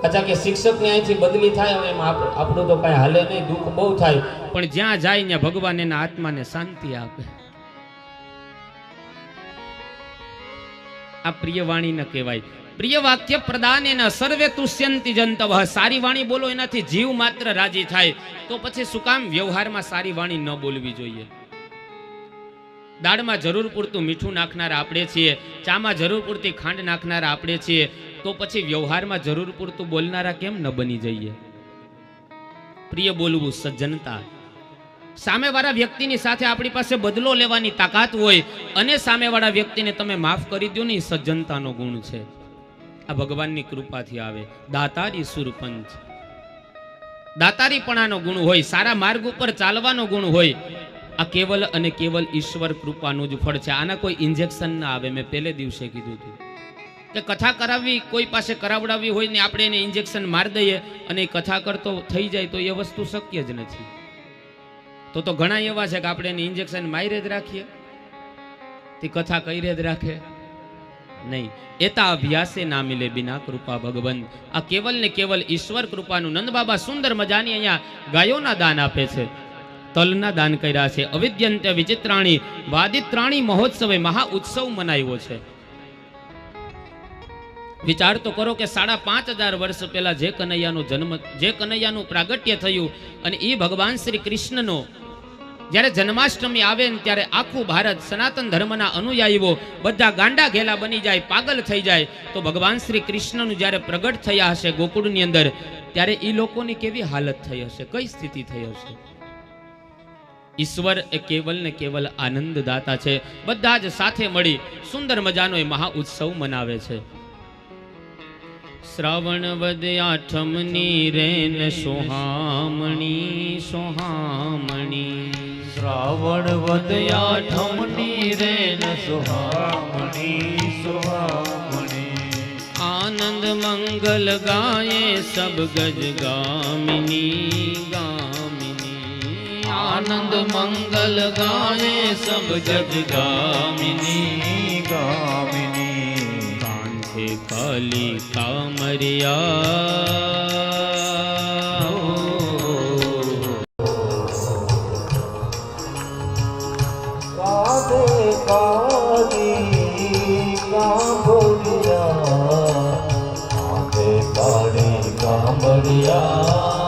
અચ્છા કે શિક્ષકની અહીંથી બદલી થાય, હવે એમાં આપણું તો કાંઈ હાલે નહીં, દુઃખ બહુ થાય, પણ જ્યાં જાય ત્યાં ભગવાન એના આત્માને શાંતિ આપે. આ પ્રિય વાણી ન કહેવાય. પ્રિય વાક્ય પ્રદાનેન સર્વે તુષ્યંતિ જંતવઃ. સારી વાણી બોલો એનાથી જીવ માત્ર રાજી થાય. તો પછી શું કામ વ્યવહારમાં સારી વાણી ન બોલવી જોઈએ? દાળમાં જરૂર પૂરતું મીઠું નાખનારા આપણે છીએ, ચામાં જરૂર પૂરતી ખાંડ નાખનારા આપણે છીએ, તો પછી વ્યવહારમાં જરૂર પૂરતું બોલનારા કેમ ન બની જઈએ? પ્રિય બોલવું સજ્જનતા. સામેવાળા વ્યક્તિની સાથે આપણી પાસે બદલો લેવાની તાકાત હોય અને સામેવાળા વ્યક્તિને તમે માફ કરી દો ને, એ સજ્જનતાનો ગુણ છે. આ ભગવાનની કૃપાથી આવે. દાતારી સુરપંચ, દાતારીપણાનો ગુણ હોય, સારા માર્ગ ઉપર ચાલવાનો ગુણ હોય. આ કેવલ અને કેવલ ઈશ્વર કૃપાનું જ ફળ છે. આના કોઈ ઇન્જેક્શન ના આવે. મેં પહેલે દિવસે કીધું હતું કે કથા કરાવવી, કોઈ પાસે કરાવડાવવી હોય ને આપણે એને ઇન્જેક્શન મારી દઈએ અને એ કથા કરતો થઈ જાય તો એ વસ્તુ શક્ય જ નથી. તો ઘણા એવા છે કે આપણે એને ઇન્જેક્શન મારી જ રાખીએ, તે કથા કરી જ રાખે નહીં. એતા અભ્યાસે ના મિલે બિના કૃપા ભગવંત. આ કેવલ ને કેવલ ઈશ્વર કૃપાનું. નંદ બાબા સુંદર મજાની અહીંયા ગાયોના દાન આપે છે, તલના દાન કર્યા છે. અવિદ્યંત્ય વિચિત્રાણી વાદિત્રાણી મહોત્સવે મહા ઉત્સવ મનાવ્યો છે. વિચાર તો કરો કે 5,500 વર્ષ પહેલા જે કનૈયાનો જન્મ, જે કનૈયાનું પ્રાગટ્ય થયું, અને એ ભગવાન શ્રી કૃષ્ણનો જ્યારે જન્માષ્ટમી આવે ને ત્યારે આખું ભારત સનાતન ધર્મના અનુયાયીઓ બધા ગાંડા ઘેલા બની જાય, પાગલ થઈ જાય. તો ભગવાન શ્રી કૃષ્ણનું જ્યારે પ્રગટ થયા હશે ગોકુળની અંદર, ત્યારે એ લોકોની કેવી હાલત થઈ હશે, કઈ સ્થિતિ થઈ હશે? ઈશ્વર એ કેવલ ને કેવલ આનંદ દાતા છે. બધા જ સાથે મળી સુંદર મજાનો એ મહા ઉત્સવ મનાવે છે. શ્રાવણ વદ આઠમની રેન સોહામણી સોહામણી. શ્રાવણ વદ આઠમની રેન સુહામણી સુહામણી. આનંદ મંગલ ગાયે સબ ગજ ગામિની ગામિની. આનંદ મંગલ ગાયે સબ ગજ ગામિની ગામિની. કાલી કામરિયા. કાલે કાલી કામરિયા. કાલે કાળી કામરિયા.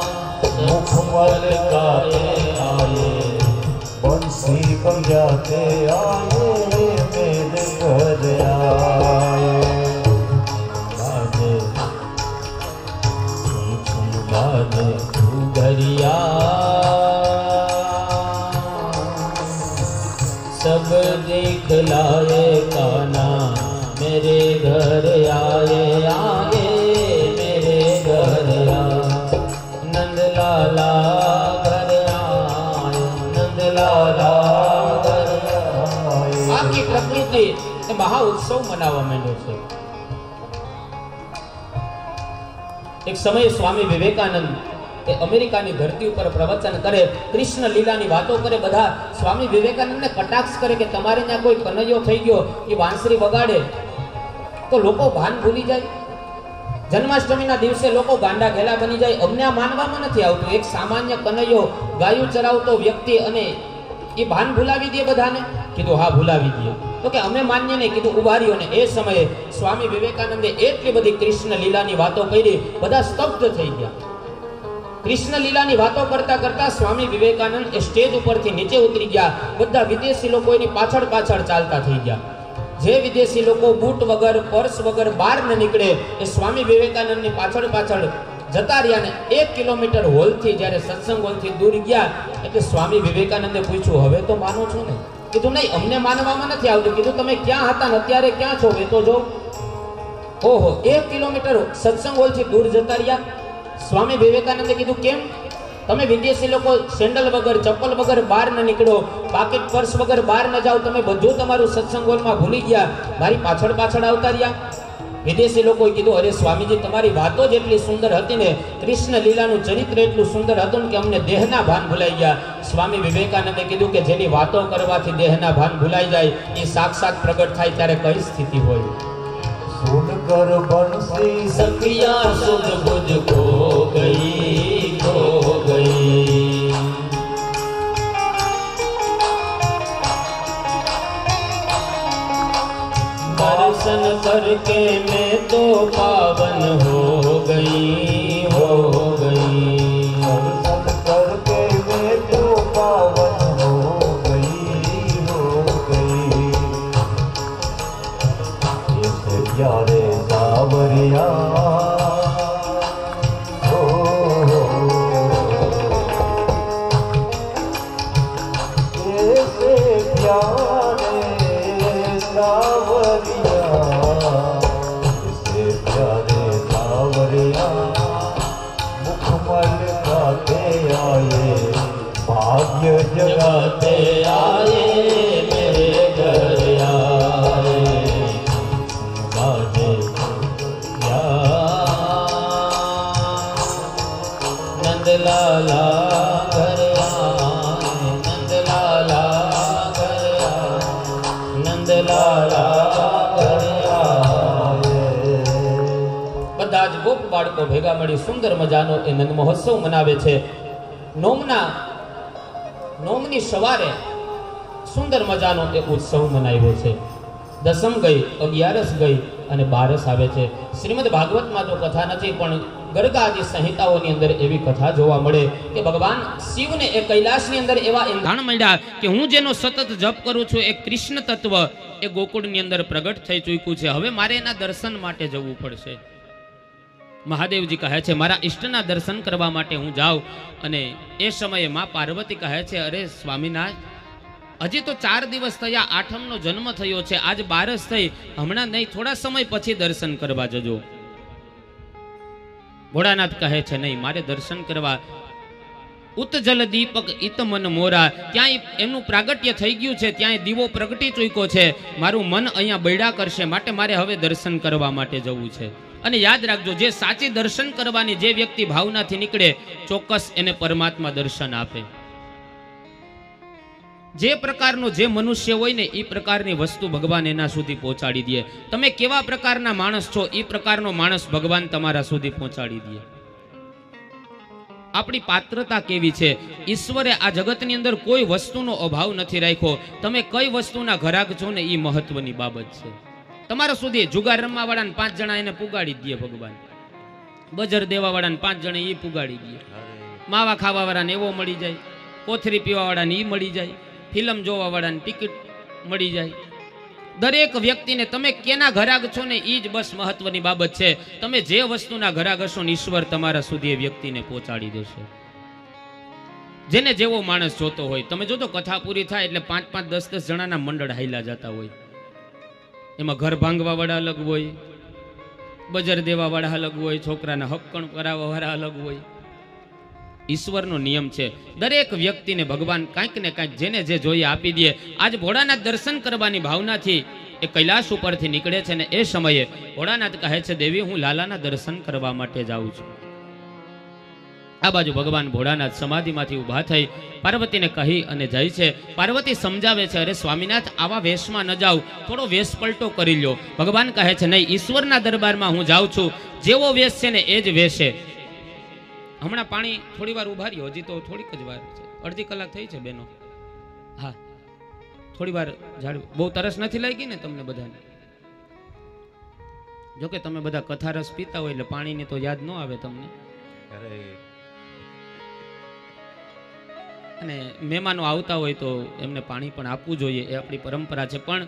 મુખમલ ગાએ આયે બંસી બજાતે આયે મેરે ઘર આયે. सब देख लाए काना मेरे घर आए आए मेरे घर आए. नंदलाला घर आए नंदलाला घर आए. આખી પ્રકૃતિ એ મહા ઉત્સવ મનાવવા માંડ્યો છે. એક સમયે સ્વામી વિવેકાનંદ એ અમેરિકાની ધરતી ઉપર પ્રવચન કરે, કૃષ્ણ લીલાની વાતો કરે. બધા સ્વામી વિવેકાનંદને કટાક્ષ કરે કે તમારે ત્યાં કોઈ કનૈયો થઈ ગયો, એ વાંસળી વગાડે તો લોકો ભાન ભૂલી જાય. જન્માષ્ટમીના દિવસે લોકો ગાંડા ઘેલા બની જાય. અમને આ માનવામાં નથી આવતું. એક સામાન્ય કનૈયો ગાયું ચરાવતો વ્યક્તિ અને એ ભાન ભૂલાવી દે બધાને. કીધું હા ભૂલાવી દે. તો કે અમે માન્ય નહીં. કીધું ઉભા રહ્યો. ને એ સમયે સ્વામી વિવેકાનંદે એટલી બધી કૃષ્ણ લીલાની વાતો કરી, બધા સ્તબ્ધ થઈ ગયા. કૃષ્ણ લીલાની વાતો કરતા કરતા સ્વામી વિવેકાનંદ એ સ્ટેજ ઉપરથી નીચે ઉતરી ગયા. બધા વિદેશી લોકો એની પાછળ પાછળ ચાલતા થઈ ગયા. જે વિદેશી લોકો બૂટ વગર પર્સ વગર બહાર ન નીકળે એ સ્વામી વિવેકાનંદની પાછળ પાછળ જતા રહ્યા. ને 1 કિલોમીટર હોલથી જ્યારે સત્સંગ હોલથી દૂર ગયા એટલે સ્વામી વિવેકાનંદે પૂછ્યું, હવે તો માનો છો ને? કીધું નહીં, અમને માનવામાં નથી આવતું. કીધું તમે ક્યાં હતા ને અત્યારે ક્યાં છો એ તો જો. ઓહો, 1 કિલોમીટર સત્સંગ હોલથી દૂર જતા રહ્યા. સ્વામી વિવેકાનંદે કીધું કેમ તમે વિદેશી લોકો સેન્ડલ વગર ચપ્પલ વગર બહાર ન નીકળો, પાકીટ પર્સ વગર બહાર ન જાઓ, તમે બધું તમારું સત્સંગ હોલમાં ભૂલી ગયા, મારી પાછળ પાછળ આવતા રહ્યા. વિદેશી લોકોએ કીધું, અરે સ્વામીજી તમારી વાતો જ એટલી સુંદર હતી ને, કૃષ્ણ લીલાનું ચરિત્ર એટલું સુંદર હતું કે અમને દેહના ભાન ભૂલાઈ ગયા. સ્વામી વિવેકાનંદે કીધું કે જેની વાતો કરવાથી દેહના ભાન ભૂલાઈ જાય એ સાક્ષાત પ્રગટ થાય ત્યારે કઈ સ્થિતિ હોય. સુનકર બંસી સખિયા સુધ બુધ ખો ગઈ, ખો ગઈ. दर्शन करके मैं तो पावन हो गई, हो गई. दर्शन करके मैं तो पावन हो गई, हो गई. इस प्यारे सावरिया हो, ऐसे प्यारे सावरिया, इसे प्यारे सावरिया मुखमल गाते आए, भाग्य जगाते आए, मेरे घर आए. गाने नंदलाला घर आए, नंदलाला घर आए, नंदलाला घर आए. બધા જ ગોપ બાળકો ભેગા મળી સુંદર મજાનો એ નંદ મહોત્સવ મનાવે છે. નોમની સવારે સુંદર મજાનો એ ઉત્સવ મનાવ્યો છે. દસમ ગઈ, 11સ ગઈ અને 12સ આવે છે. શ્રીમદ ભાગવતમાં તો કથા નથી, પણ ગર્ગાદી સંહિતાઓની અંદર એવી કથા જોવા મળે કે ભગવાન શિવને એ કૈલાસની અંદર એવા એંધાણ મળ્યા કે હું જેનો સતત જપ કરું છું એ કૃષ્ણ તત્વ એ ગોકુળની અંદર પ્રગટ થઈ ચૂક્યું છે. હવે મારે એના દર્શન માટે જવું પડશે. મહાદેવજી કહે છે મારા ઈષ્ટના દર્શન કરવા માટે હું જાઉં. અને એ સમયે માં પાર્વતી કહે છે, અરે સ્વામીનાથ, હજી તો 4 દિવસ થયા, આઠમનો જન્મ થયો છે, આજ 12સ થઈ, હમણાં નહીં, થોડા સમય પછી દર્શન કરવા જજો. ભોળાનાથ કહે છે નહીં, મારે દર્શન કરવા ઉત્જલ દીપક ઇતમન મોરા, ત્યાં એમનું પ્રાગટ્ય થઈ ગયું છે, ત્યાં દીવો પ્રગટી ચૂક્યો છે, મારું મન અહીંયા બૈડા કરશે, માટે મારે હવે દર્શન કરવા માટે જવું છે. અને યાદ રાખજો, જે સાચી દર્શન કરવાની જે વ્યક્તિ ભાવનાથી નીકળે, ચોક્કસ એને પરમાત્મા દર્શન આપે. જે પ્રકારનો જે મનુષ્ય હોય ને એ પ્રકારની વસ્તુ ભગવાન એના સુધી પહોંચાડી દે. તમે કેવા પ્રકારના માણસ છો એ પ્રકારનો માણસ ભગવાન તમારા સુધી પહોંચાડી દે. આપણી પાત્રતા કેવી છે, ઈશ્વરે આ જગતની અંદર કોઈ વસ્તુનો અભાવ નથી રાખ્યો. તમે કઈ વસ્તુના ઘરાક છો ને એ મહત્વની બાબત છે. તમારા સુધી જુગાર રમવા વાળાને 5 જણા એને પુગાડી દે ભગવાન, બજર દેવા વાળાને 5 જણા એ પુગાડી દે, માવા ખાવા વાળાને એવો મળી જાય, કોથરી પીવા વાળાને એ મળી જાય, ફિલ્મ જોવા વાળાને ટિકિટ મળી જાય. દરેક વ્યક્તિને તમે કેના ઘરાક છો ને એ જ બસ મહત્વની બાબત છે. તમે જે વસ્તુના ઘરાક હશો ને ઈશ્વર તમારા સુધી એ વ્યક્તિને પહોંચાડી દેશે. જેને જેવો માણસ જોતો હોય. તમે જોતો કથા પૂરી થાય એટલે 5-5, 10-10 જણાના મંડળ હાઈલા જતા હોય. એમાં ઘર ભાંગવા વાળા અલગ હોય, બજર દેવા વાળા અલગ હોય, છોકરાના હક્કણ કરાવવા વાળા અલગ હોય. ઈશ્વરનો નિયમ છે, દરેક વ્યક્તિને ભગવાન કાંઈક ને કાંઈક જેને જે જોઈએ આપી દે. આજ ભોળાનાથ દર્શન કરવાની ભાવનાથી એ કૈલાસ ઉપરથી નીકળે છે ને એ સમયે ભોળાનાથ કહે છે, દેવી હું લાલાના દર્શન કરવા માટે જાઉં છું. આ બાજુ ભગવાન ભોળાનાથ સમાધિમાંથી ઊભા થઈ પાર્વતીને કહી અને જાય છે. પાર્વતી સમજાવે છે, અરે સ્વામીનાથ આવા વેશમાં ન જાઓ, થોડો વેશ પલટો કરી લ્યો. ભગવાન કહે છે નહીં, ઈશ્વરના દરબારમાં હું જાઉં છું, જેવો વેશ છે ને એ જ વેશે. હમણાં પાણી થોડી વાર ઉભા રહ્યો, હજી તો થોડીક જ વાર છે, અડધી કલાક થઈ છે બેનો. હા થોડી વાર જાળવી, બહુ તરસ નથી લાગી ને તમને બધાને? જોકે તમે બધા કથા રસ પીતા હોય એટલે પાણીની તો યાદ ન આવે તમને. અને મહેમાનો આવતા હોય તો એમને પાણી પણ આપવું જોઈએ, એ આપણી પરંપરા છે. પણ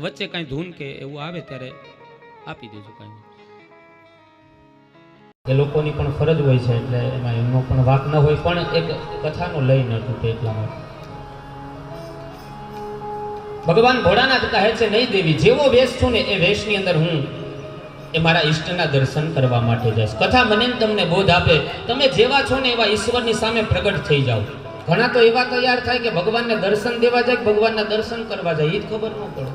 વચ્ચે કાંઈ ધૂન કે એવું આવે ત્યારે આપી દેજો કાંઈ. એ લોકોની પણ ફરજ હોય છે એટલે એમાં એમનો પણ વાક ન હોય, પણ એક કથાનો લઈ ન તૂટે એટલા માટે. ભગવાન ભોળાનાથ કહે છે, નહીં દેવી, જેવો વેશ છું ને એ વેશની અંદર હું એ મારા ઈષ્ટના દર્શન કરવા માટે જાય. કથા મને ને તમને બોધ આપે, તમે જેવા છો ને એવા ઈશ્વરની સામે પ્રગટ થઈ જાઓ. ઘણા તો એવા તૈયાર થાય કે ભગવાનને દર્શન દેવા જાય, ભગવાનના દર્શન કરવા જાય, એ જ ખબર ન પડે.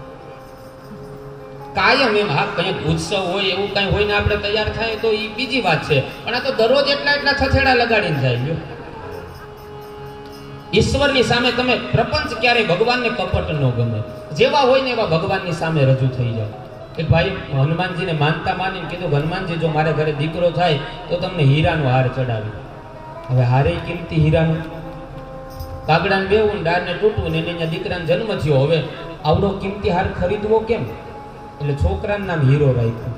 કાયમ એમ હા કંઈક ઉત્સવ હોય એવું કંઈ હોય ને આપણે તૈયાર થાય તો એ બીજી વાત છે, પણ આ તો દરરોજ એટલા છછેડા લગાડીને જાય. ઈશ્વરની સામે તમે પ્રપંચ ક્યારેય ભગવાનને કપટ ન ગમે, જેવા હોય ને એવા ભગવાનની સામે રજૂ થઈ જાવ. એક ભાઈ હનુમાનજીને માનતા માનીને કીધું, હનુમાનજી જો મારે ઘરે દીકરો થાય તો તમને હીરાનો હાર ચડાવી. હવે હારે કિંમતી હીરાનો, કાગડાને બેવું ડાળને તૂટવું ને એને દીકરાને જન્મ થયો, હવે આવડો કિંમતી હાર ખરીદવો કેમ? એટલે છોકરાનું નામ હીરો રાખ્યું.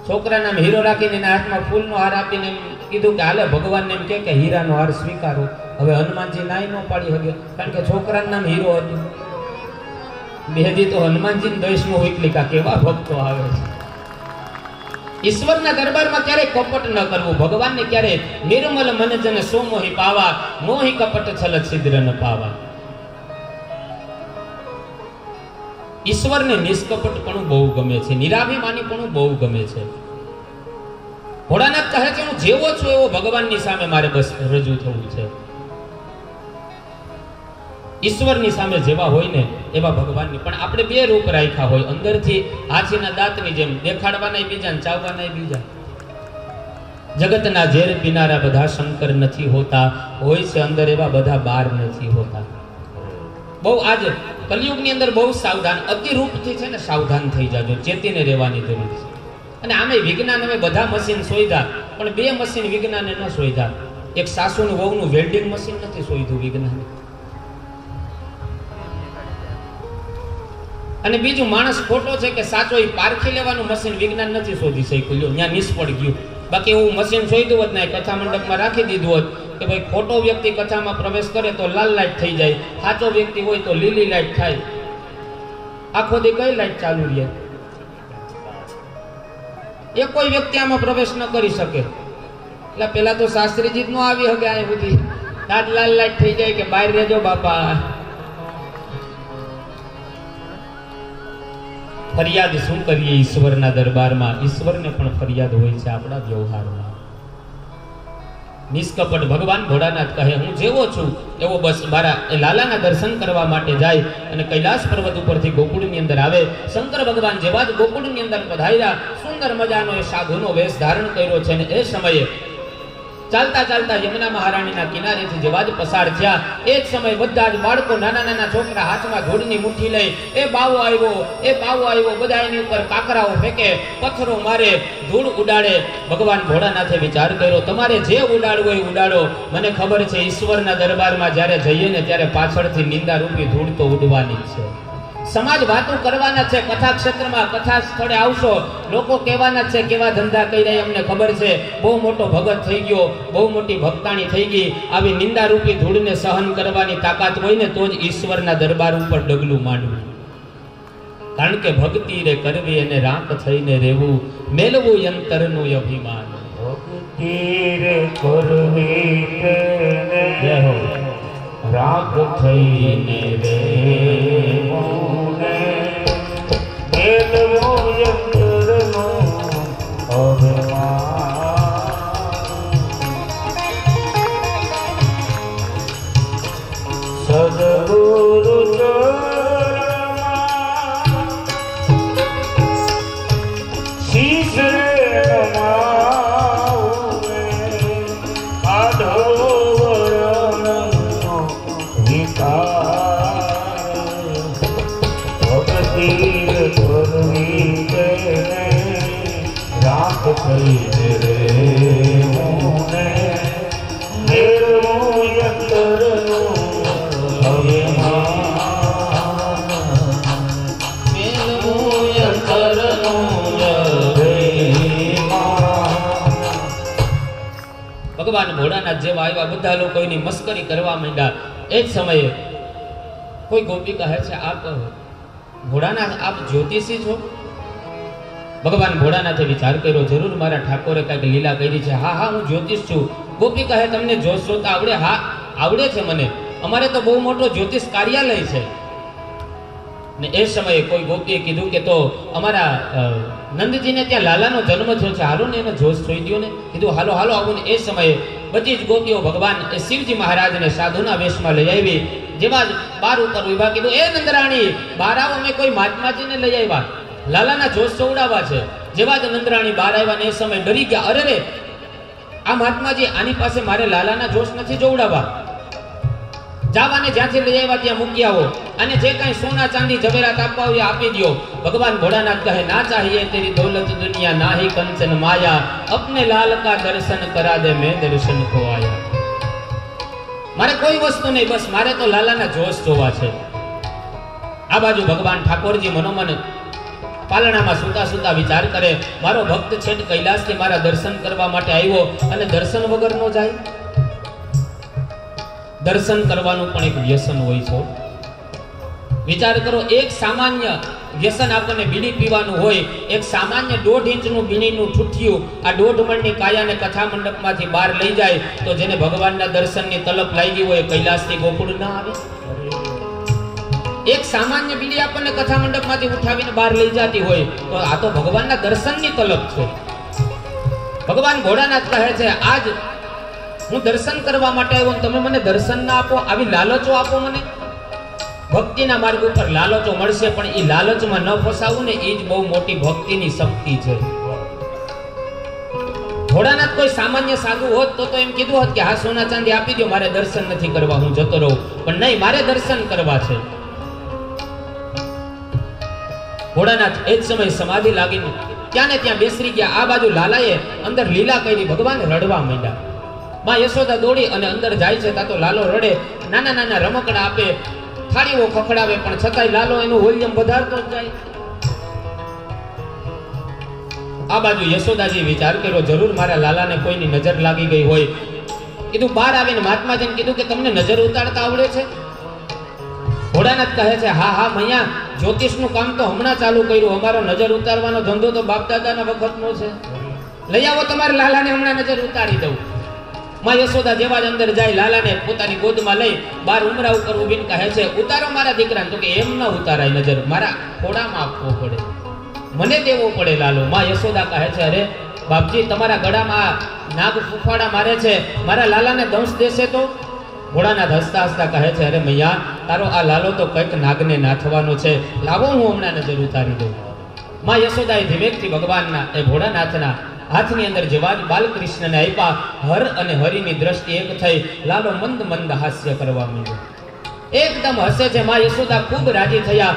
છોકરાનું નામ હીરો રાખીને એના હાથમાં ફૂલનો હાર આપીને એમ કીધું કે હાલે ભગવાનને એમ કે હીરાનો હાર સ્વીકારો. હવે હનુમાનજી નાઈ ન પાડી શકે, કારણ કે છોકરાનું નામ હીરો હતું. બેદી તો હનુમાનજી દેશમાં હોય કા કેવા ભક્તો આવે છે. ઈશ્વરના દરબારમાં ક્યારે કપટ ન કરવું, ભગવાનને ક્યારે નિર્મલ મન જન સો મોહી પાવા, મોહી કપટ છલ છિદ્ર ન પાવા. ઈશ્વરને નિષ્કપટપણું બહુ ગમે છે, નિરાભિમાનીપણું બહુ ગમે છે. ભોળાનાથ કહે છે હું જેવો છું એવો ભગવાનની સામે મારે બસ રજૂ થવું છે. ઈશ્વરની સામે જેવા હોય ને એવા ભગવાનની, પણ આપણે બે રૂપ રાખ્યા હોય, અંદરથી હાથીના દાંતની જેમ દેખાડવાના બીજા ને ચાવવાના બીજા. જગતના ઝેર પીનારા બધા શંકર નથી હોતા, હોય છે અંદર એવા બધા બાર નથી હોતા. બહુ આજે કલિયુગની અંદર બહુ સાવધાન, અતિરૂપથી છે ને સાવધાન થઈ જાજો, ચેતીને રહેવાની જરૂર છે. અને આમે વિજ્ઞાન હવે બધા મશીન શોધ્યા, પણ બે મશીન વિજ્ઞાને ન શોધ્યા. એક સાસુનું વહુનું વેલ્ડિંગ મશીન નથી શોધ્યું વિજ્ઞાને, અને બીજું માણસ ખોટો છે કે સાચો એ પારખી લેવાનું મશીન વિજ્ઞાન નથી શોધી શક્યું. ત્યાં નિષ્ફળ ગયું. બાકી એવું મશીન શોધ્યું હોત ને કથા મંડપમાં રાખી દીધું હોત કે ભાઈ ખોટો વ્યક્તિ કથામાં પ્રવેશ કરે તો લાલ લાઈટ થઈ જાય, સાચો વ્યક્તિ હોય તો લીલી લાઈટ થાય. આખો દી કઈ લાઈટ ચાલુ રહે? એ કોઈ વ્યક્તિ આમાં પ્રવેશ ન કરી શકે. એટલે પેલા તો શાસ્ત્રીજી જ ન આવી શકે આ બધી, આજ લાલ લાઈટ થઈ જાય કે બહાર રહેજો બાપા. ફરિયાદ શું કરીએ ઈશ્વરના દરબારમાં? ઈશ્વરને પણ ફરિયાદ હોય છે આપણા વ્યવહારમાં. નિષ્કપટ ભગવાન ભોળાનાથ કહે હું જેવો છું એવો બસ મારા એ લાલાના દર્શન કરવા માટે જાય અને કૈલાસ પર્વત ઉપરથી ગોકુળની અંદર આવે. શંકર ભગવાન જેવા જ ગોકુળની અંદર પધાર્યા, સુંદર મજાનો એ સાધુનો વેશ ધારણ કર્યો છે. અને એ સમયે ચાલતા ચાલતા યમુના મહારાણીના કિનારેથી જેવા જ પસાર થયા, એ જ સમયે બધા જ બાળકો, નાના નાના છોકરા હાથમાં ધૂળની મુઠ્ઠી લઈ એ બાવો આવ્યો, બધા એની ઉપર કાકરાઓ ફેંકે, પથ્થરો મારે, ધૂળ ઉડાડે. ભગવાન ભોળાનાથે વિચાર કર્યો તમારે જે ઉડાડવું હોય ઉડાડો, મને ખબર છે ઈશ્વરના દરબારમાં જ્યારે જઈએ ને ત્યારે પાછળથી નિંદા રૂપી ધૂળ તો ઉડવાની જ છે. સમાજ વાતો કરવાના છે, કથા ક્ષેત્રમાં કથા સ્થળે આવશો, લોકો કહેવાના છે કેવા ધંધા કર્યા અમને ખબર છે, બહુ મોટો ભગત થઈ ગયો, બહુ મોટી ભક્તાણી થઈ ગઈ. આવી નિંદા રૂપી ધૂળને સહન કરવાની તાકાત હોય ને તો જ ઈશ્વરના દરબાર ઉપર ડગલું માંડવું. કારણ કે ભક્તિ રે કરવી અને રાખ થઈને રહેવું, મેલવું અંતરનું અભિમાન. ભક્તિ રે કરવી જય હો. રાગ થઈને રહેવું ને મેલવું અંતરનું અભિમાન. સદગુરુ ચરણમાં શીશ નમાવું ને આધો ભક્તિ કરવી રાખ થઈને રહેવું ને મેળવું અંતરનું અભિમાન. મેળવું અંતરનું અભિમાન. ભગવાન ભોળાનાથ જેવા આવ્યા, બધા લોકો એની મસ્કરી કરવા માંડ્યા. એ જ સમયે કોઈ ગોપી કહે છે આપ ભોળાનાથ આપ જ્યોતિષી છો? ભગવાન ભોળાનાથે વિચાર કર્યો જરૂર મારા ઠાકોરે કઈક લીલા કરી છે. હા હા હું જ્યોતિષ છું. ગોપી કહે તમને જોશ જોતા આવડે? હા આવડે છે મને, અમારે તો બહુ મોટો જ્યોતિષ કાર્યાલય છે. ને એ સમયે કોઈ ગોપીએ કીધું કે તો અમારા નંદજીને ત્યાં લાલાનો જન્મ થયો છે, હાલો ને એને જોશ જોઈ દો ને. કીધું હાલો હાલો આવું ને. એ સમયે બધી જ ગોપીઓ ભગવાન એ શિવજી મહારાજને સાધુના વેશમાં લઈ આવી. જેવા જ બાર ઉપર ઉભા કીધું એ નંદરાણી બહાર આવો, અમે કોઈ મહાત્માજીને લઈ આવ્યા, લાલાના જોશ ચોવડાવવા છે. જેવા જ નંદરાણી બહાર આવ્યા ને એ સમય ડરી ગયા, અરે રે આ મહાત્માજી આની પાસે મારે લાલાના જોશ નથી જોવડાવવા, જાવાને જ્યાંથી લઈ આવ્યા ત્યાં મૂકી આવો, અને જે કાંઈ સોના ચાંદી જવેરાત આપવા હોય આપી દો. ભગવાન ભોળાનાથ કહે ના ચાહીએ તેરી દौलत दुनिया ना ही कंचन माया, अपने लाल का दर्शन करा दे मैं दर्शन को आया. મારે કોઈ વસ્તુ નહીં, બસ મારે તો લાલાના જોશ જોવા છે. આ બાજુ ભગવાન ઠાકોરજી મનોમન પાલણામાં સુતા સુતા વિચાર કરે, મારો ભક્ત છેટ કૈલાસથી મારા દર્શન કરવા માટે આવ્યો અને દર્શન વગર નો જાય. દર્શન કરવાનું પણ એક વ્યસન હોય છે. વિચાર કરો, એક સામાન્ય વ્યસન આપણને બીડી પીવાનું હોય, એક સામાન્ય 1.5 ઇંચનું બીડીનું ઠુઠિયું આ 1.5 મણની કાયાને કથા મંડપમાંથી બહાર લઈ જાય તો જેને ભગવાનના દર્શનની તલપ લાગી હોય કૈલાસથી ગોકુળ ના આવે. એક સામાન્ય બીડી આપણને કથા મંડપમાંથી ઉઠાવીને બહાર લઈ જતી હોય તો આ તો ભગવાનના દર્શનની તલપ છે. ભગવાન ભોળાનાથ કહે છે આજ હું દર્શન કરવા માટે આવ્યો, તમે મને દર્શન ના આપો, આવી લાલચો આપો મને. ભક્તિના માર્ગ ઉપર લાલચો મળશે, પણ એ લાલચમાં ન ફસાવું ને એ જ બહુ મોટી ભક્તિની શક્તિ છે. ભોળાનાથ કોઈ સામાન્ય સાધુ હોત તો એમ કીધું હોત કે હા સોના ચાંદી આપી દો, મારે દર્શન નથી કરવા, હું જતો રહું. પણ નહીં, મારે દર્શન કરવા છે. ભોળાનાથ એ જ સમય સમાધિ લાગીને ત્યાં ને ત્યાં બેસરી ગયા. આ બાજુ લાલાએ અંદર લીલા કરી, ભગવાન રડવા માંડ્યા. માં યશોદા દોડી અને અંદર જાય છે, તા તો લાલો રડે, નાના નાના રમકડા આપે, થાળીઓ ખખડાવે, પણ છતાંય લાલો એનું વોલ્યુમ વધારતો જ જાય. આ બાજુ યશોદાજી વિચાર કર્યો, જરૂર મારા લાલાને કોઈની નજર લાગી ગઈ હોય. કીધું બહાર આવીને મહાત્માજીને કીધું કે તમને નજર ઉતારતા આવડે છે? ભોળાનાથ કહે છે હા હા મૈયા, જ્યોતિષનું કામ તો હમણાં ચાલુ કર્યું, અમારો નજર ઉતારવાનો ધંધો તો બાપ દાદાના વખતનો છે. લઈ આવો તમારે લાલાને, હમણાં નજર ઉતારી દઉં. માં યશોદા જેવા જ અંદર જાય, લાલાને પોતાની ગોદમાં લઈ બાર ઉમરા ઉપર ઊભીને કહે છે ઉતારો મારા દીકરાને. તો કે એમ ન ઉતારાય નજર, મારા ખોડામાં આપવો પડે, મને દેવો પડે લાલો. માં યશોદા કહે છે અરે બાપજી તમારા ગળામાં નાગ ફૂફાડા મારે છે, મારા લાલાને દંશ દેશે તો? ભોળાનાથ હસતા હસતા કહે છે અરે મૈયા, તારો આ લાલો તો કંઈક નાગને નાથવાનો છે, લાવો હું હમણાં નજર ઉતારી દઉં. માં યશોદાએ ધીમેકથી ભગવાનના એ ભોળાનાથના હાથની અંદર જેવા જ બાલકૃષ્ણને આપ્યા, હર અને હરિની દ્રષ્ટિ એક થઈ, લાલો મંદ મંદ હાસ્ય કરવા માંડ્યો, એકદમ હસે છે. માં યશોદા ખૂબ રાજી થયા.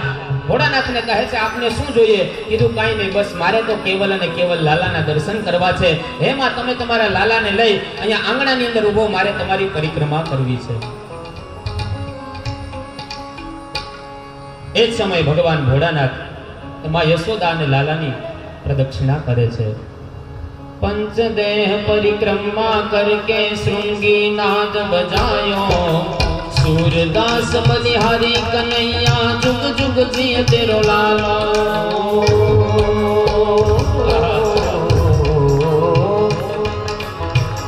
ભોળાનાથને કહે છે આપને શું જોઈએ? કીધું કાંઈ નહીં, બસ મારે તો કેવલ અને કેવલ લાલાના દર્શન કરવા છે. હે માં, તમે તમારા લાલાને લઈ અહીંયા આંગણાની અંદર ઊભો, મારે તમારી પરિક્રમા કરવી છે. એ જ સમયે ભગવાન ભોળાનાથ માં યશોદા અને લાલાની પ્રદક્ષિણા કરે છે. पंचदेह परिक्रमा करके श्रृंगी नाद बजायो, सूरदास बलिहारी कन्हैया जुग जुग जिय तेरो लालो।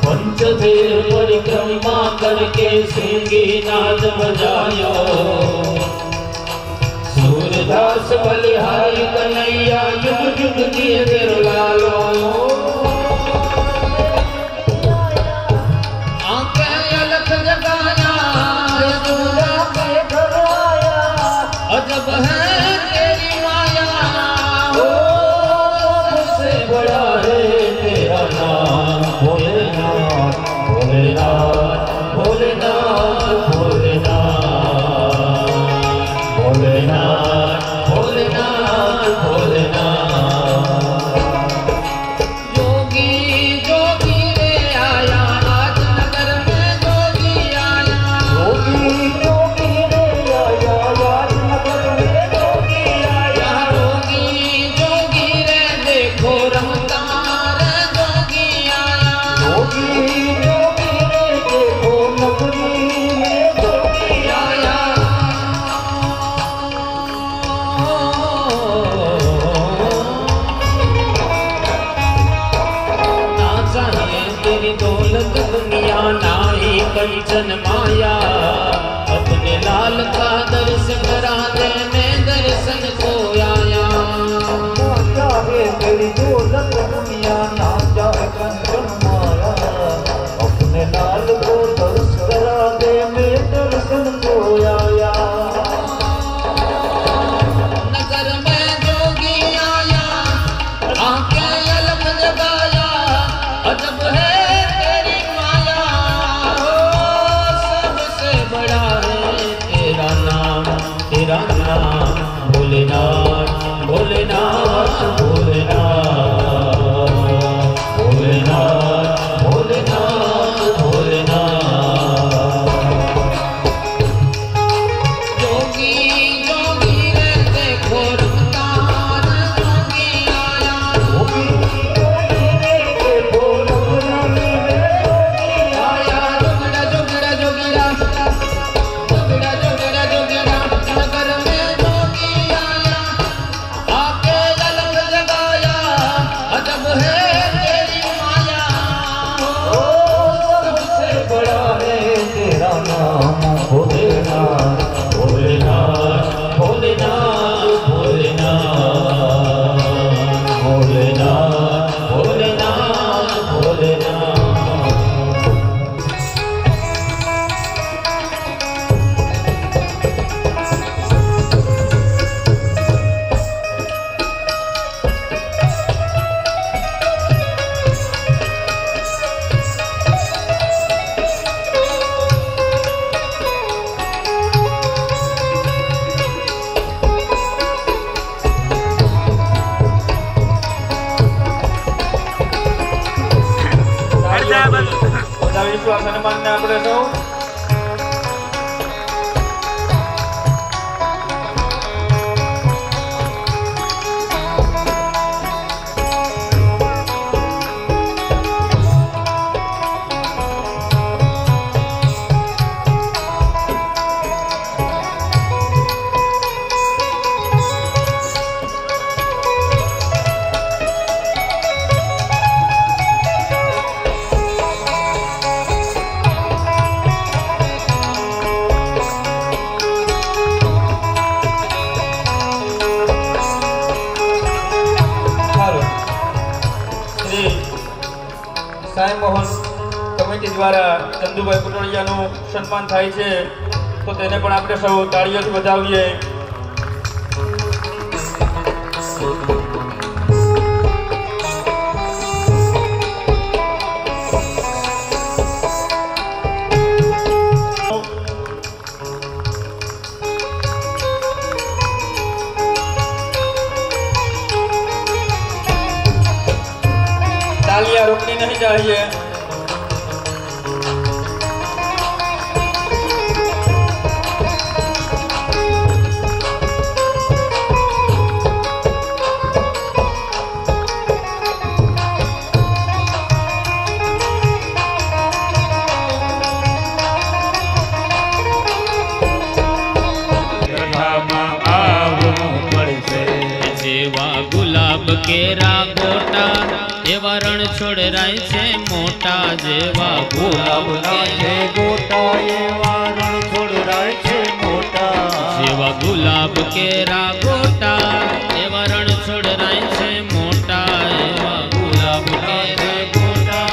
पंचदेह परिक्रमा करके श्रृंगी नाद बजायो, सूरदास बलिहारी कन्हैया जुग जुग जिय तेरो लालो। अजब है तेरी माया, हो सबसे बड़ा है तेरा नाम। भोलेनाथ भोलेनाथ भोलेनाथ भोलेनाथ भोलेनाथ भोलेनाथ भोलेनाथ। जोगी जोगी रे आया, आज नगर में जोगी आया। जोगी जोगी रे आया, आज नगर में जोगी आया। जोगी जोगी रे देखो रमता रे जोगी आया। जोगी जोगी रे देखो नगरी में जोगी आया। ना चाहिए तेरी दौलत दुनिया, ना ही कंचन माया, अपने लाल का दर्श करा दे मैं दर्श दुनिया ना जाए कंचन माया, अपने लाल को दर्श करा दे, मैं दर्शन को आया। नगर में जोगी आया, आके अलग जगाया, अजब है तेरी माया, हो सबसे बड़ा है तेरा नाम भोलेनाथ भोलेनाथ भोलेनाथ भोलेनाथ भोलेनाथ भोलेनाथ। जोगी जोगी रे देखो रफ्तार, जोगी आया, जोगी रे देखो रफ्तार, आया जोगड़ा जोगड़ा जोगीरा, जोगड़ा जोगड़ा जोगीरा, नगर में जोगी आया, आके अलग जगाया, अजब है तेरी माया, ओ सबसे बड़ा है तेरा नाम भोलेनाथ भोलेनाथ भोलेनाथ भोलेनाथ भोलेनाथ भोलेनाथ भोलेनाथ। વધાવીશું આ સન્માનને આપણે સૌ. સાંઈ મોહન કમિટી દ્વારા ચંદુભાઈ કુટડિયાનું સન્માન થાય છે, તો તેને પણ આપણે સૌ તાળીઓથી વધાવીએ. तालियां रुकनी नहीं चाहिए. જેવા ગુલાબ કેરા ગોટા, એવા રણ છોડ રાય છે મોટા, જેવા ગુલાબ છે ગોટા, એવા રણ છોડ રાય છે મોટા, જેવા ગુલાબ કેરા ગોટા, એવા રણ છોડ રાય છે મોટા, એવા ગુલાબ કેરા ગોટા,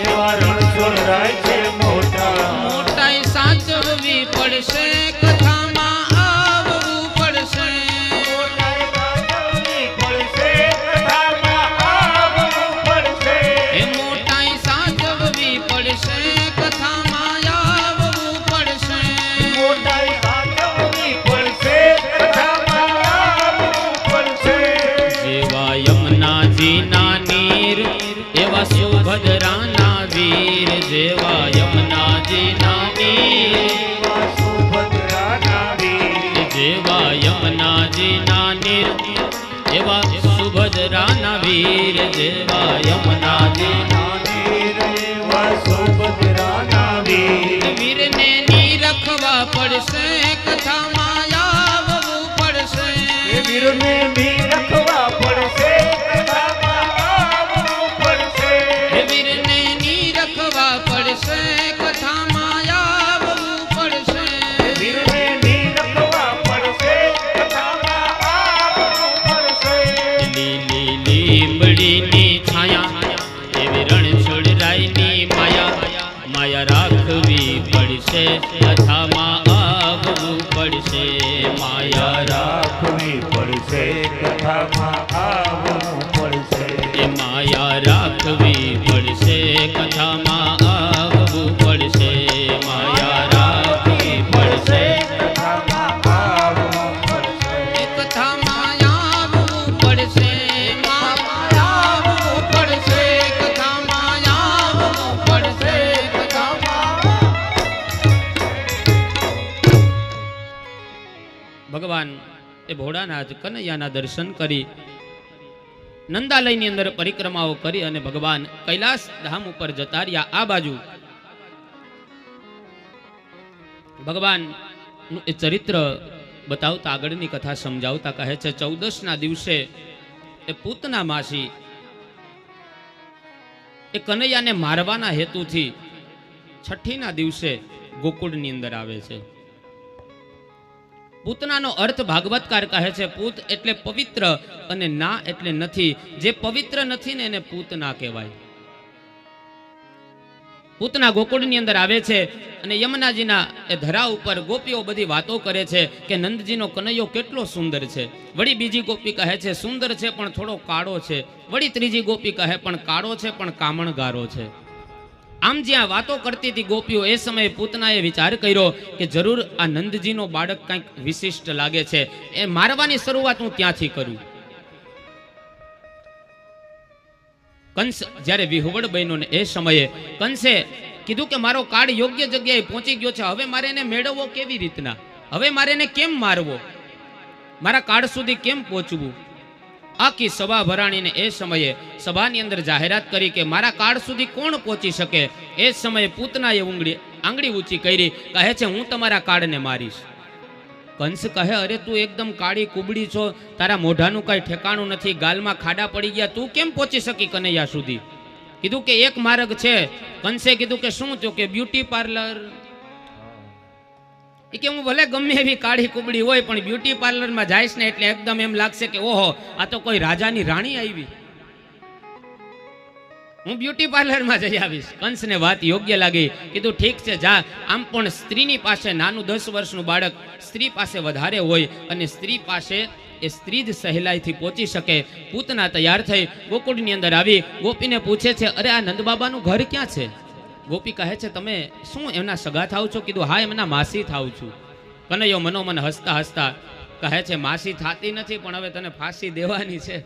એવા રણ છોડ રાય છે મોટા. મોટાઈ સાચવવી પડશે, કથામાં આવવું પડશે, એ મોટાઈ સાચવવી પડશે, કથામાં આવવું પડશે, જેવા યમુનાજીના નીર, એવા સુભદ્રાના વીર, જેવા યમુનાજીના નીર, જેવા યમુનાજીના નીર, એવા સુભદ્રાના વીર, જેવા યમુનાજીના વીરને નીરખવા પડશે, કથામાં આવવું પડશે, વીરને બી રખવા પડશે, વીરને નીરખવા પડશે, કથામાં આવવું પડશે, વીરને બી રખવા પડશે, લીલી લીંબડીની પડશે કથામાં આવવું પડશે માયા રાખવી પડશે કથામાં આવવું પડશે એ માયા રાખવી પડશે કથામાં આવવું પડશે માયા રાખવી પડશે કથામાં આવવું પડશે કથામાં આવવું પડશે માયા આવવું પડશે કથામાં આવવું પડશે ભગવાન એ ભોળાનાથ કનૈયાના દર્શન કરી નંદાલયની અંદર પરિક્રમાઓ કરી અને ભગવાન કૈલાસ ધામ ઉપર જતા રહ્યા. આ બાજુ ભગવાન એ ચરિત્ર બતાવતા આગળની કથા સમજાવતા કહે છે 14ના દિવસે એ પૂતના માસી એ કનૈયાને મારવાના હેતુથી છઠ્ઠીના દિવસે ગોકુળની અંદર આવે છે. પૂતનાનો અર્થ ભાગવતકાર કહે છે પૂત એટલે પવિત્ર અને ના એટલે નથી. જે પવિત્ર નથી ને એને પૂત ના કહેવાય. પૂતના ગોકુળની અંદર આવે છે અને યમુનાજીના એ ધરા ઉપર ગોપીઓ બધી વાતો કરે છે કે નંદજીનો કનૈયો કેટલો સુંદર છે. વળી બીજી ગોપી કહે છે સુંદર છે પણ થોડો કાળો છે. વળી ત્રીજી ગોપી કહે પણ કાળો છે પણ કામણગારો છે. આમ જ્યાં વાતો કરતી હતી ગોપીઓ એ સમયે પૂતનાએ વિચાર કર્યો કે જરૂર આ નંદજીનો બાળક કંઈક વિશિષ્ટ લાગે છે. એ મારવાની શરૂઆત હું ત્યાંથી કરું. કંસ જ્યારે વિહવળ બન્યો ને એ સમયે કંસે કીધું કે મારો કાળ યોગ્ય જગ્યાએ પહોંચી ગયો છે. હવે મારે એને મેળવવો કેવી રીતના? હવે મારે એને કેમ મારવો? મારા કાળ સુધી કેમ પહોંચવું? આખી સભા ભરાણીને એ સમયે સભાની અંદર જાહેરાત કરી કે મારા કાળ સુધી કોણ પહોંચી શકે? એ સમયે પૂતનાએ આંગળી ઊંચી કરી કહે છે હું તમારા કાળને મારીશ. કંસ કહે અરે તું એકદમ કાળી કુબડી છો, તારા મોઢાનું કઈ ઠેકાણું નથી, ગાલમાં ખાડા પડી ગયા, તું કેમ પહોંચી શકી કનૈયા સુધી? કીધું કે એક માર્ગ છે. કંસે કીધું કે શું? તો કે બ્યુટી પાર્લર. કે હું ભલે ગમે એવી કાળી કુબડી હોય પણ બ્યુટી પાર્લરમાં જઈશ ને એટલે એકદમ એમ લાગશે કે ઓહો આ તો કોઈ રાજાની રાણી આવી, હું બ્યુટી પાર્લરમાં જઈ આવીશ. કંસને વાત યોગ્ય લાગી. કીધું ઠીક છે જા. આમ પણ સ્ત્રીની પાસે નાનું 10 વર્ષનું બાળક સ્ત્રી પાસે વધારે હોય અને સ્ત્રી પાસે એ સ્ત્રી જ સહેલાઈથી પહોંચી શકે. પૂતના તૈયાર થઈ ગોકુળની અંદર આવી ગોપીને પૂછે છે અરે આ નંદબાબાનું ઘર ક્યાં છે? ગોપી કહે છે તમે શું એમના સગા થાવ છો? કીધું હા એમના માસી થાવ છું. કનૈયો મનોમન હસતા હસતા કહે છે માસી થાતી નથી પણ હવે તને ફાંસી દેવાની છે.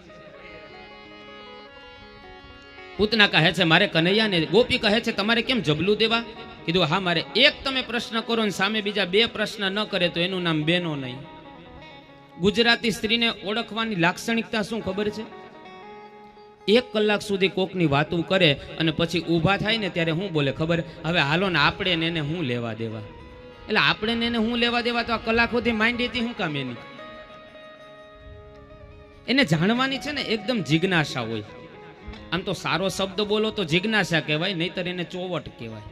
પૂતના કહે છે મારે કનૈયાને. ગોપી કહે છે તમારે કેમ જબલું દેવા? કીધું હા મારે એક તમે પ્રશ્ન કરો ને સામે બીજા 2 પ્રશ્ન ન કરે તો એનું નામ બેનો નહીં. ગુજરાતી સ્ત્રીને ઓળખવાની લાક્ષણિકતા શું ખબર છે? 1 કલાક સુધી કોકની વાતું કરે અને પછી ઊભા થાય ને ત્યારે હું બોલે ખબર? હવે હાલો ને આપણે ને એને હું લેવા દેવા? એટલે આપણે ને એને હું લેવા દેવા? તો આ કલાક સુધી માંડી હતી હું કામ એની? એને જાણવાની છે ને એકદમ જિજ્ઞાસા હોય. આમ તો સારો શબ્દ બોલો તો જિજ્ઞાસા કહેવાય, નહીતર એને ચોવટ કહેવાય.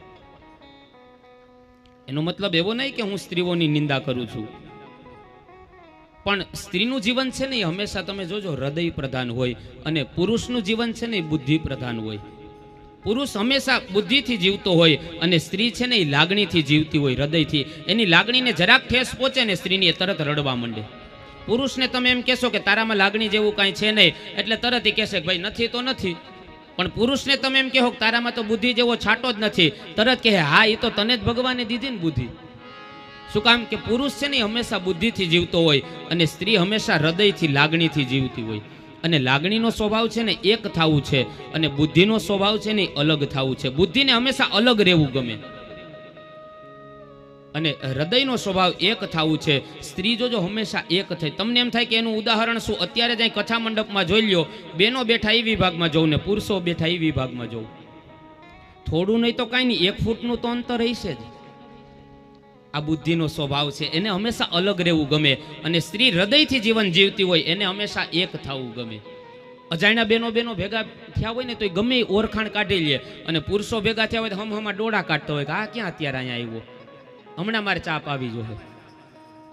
એનો મતલબ એવો નહીં કે હું સ્ત્રીઓની નિંદા કરું છું, પણ સ્ત્રીનું જીવન છે ને એ હંમેશા તમે જોજો હૃદય પ્રધાન હોય અને પુરુષનું જીવન છે ને એ બુદ્ધિ પ્રધાન હોય. પુરુષ હંમેશા બુદ્ધિથી જીવતો હોય અને સ્ત્રી છે ને એ લાગણીથી જીવતી હોય, હૃદયથી. એની લાગણીને જરાક ઠેસ પહોંચે ને સ્ત્રીની એ તરત રડવા માંડે. પુરુષને તમે એમ કહેશો કે તારામાં લાગણી જેવું કાંઈ છે નહીં એટલે તરત એ કહેશે કે ભાઈ નથી તો નથી. પણ પુરુષને તમે એમ કહો કે તારામાં તો બુદ્ધિ જેવો છાંટો જ નથી, તરત કહે હા એ તો તને જ ભગવાને દીધી ને બુદ્ધિ. શું કામ? કે પુરુષ છે ને હંમેશા બુદ્ધિથી જીવતો હોય અને સ્ત્રી હંમેશા હૃદયથી લાગણીથી જીવતી હોય. અને લાગણીનો સ્વભાવ છે ને એક થવું છે અને બુદ્ધિનો સ્વભાવ છે ને અલગ થવું છે. બુદ્ધિને હંમેશા અલગ રહેવું ગમે અને હૃદયનો સ્વભાવ એક થવું છે. સ્ત્રી જોજો હંમેશા એક થઈ. તમને એમ થાય કે એનું ઉદાહરણ શું? અત્યારે જ કથા મંડપમાં જોઈ લ્યો, બેનો બેઠા એ વિભાગમાં જવું ને પુરુષો બેઠા એ વિભાગમાં જવું. થોડું નહીં તો કાંઈ નહીં, 1 ફૂટનું તો અંતર હશે જ. આ બુદ્ધિનો સ્વભાવ છે, એને હંમેશા અલગ રહેવું ગમે. અને સ્ત્રી હૃદયથી જીવન જીવતી હોય એને હંમેશા એક થવું ગમે. અજાણ્યા બેનો ભેગા થયા હોય ને તો ગમે ઓળખાણ કાઢી લે અને પુરુષો ભેગા થયા હોય તો હમહમા ડોળા કાઢતા હોય કે આ ક્યાં અત્યારે અહીંયા આવ્યો, હમણાં મારે ચાપ આવી જોઈએ.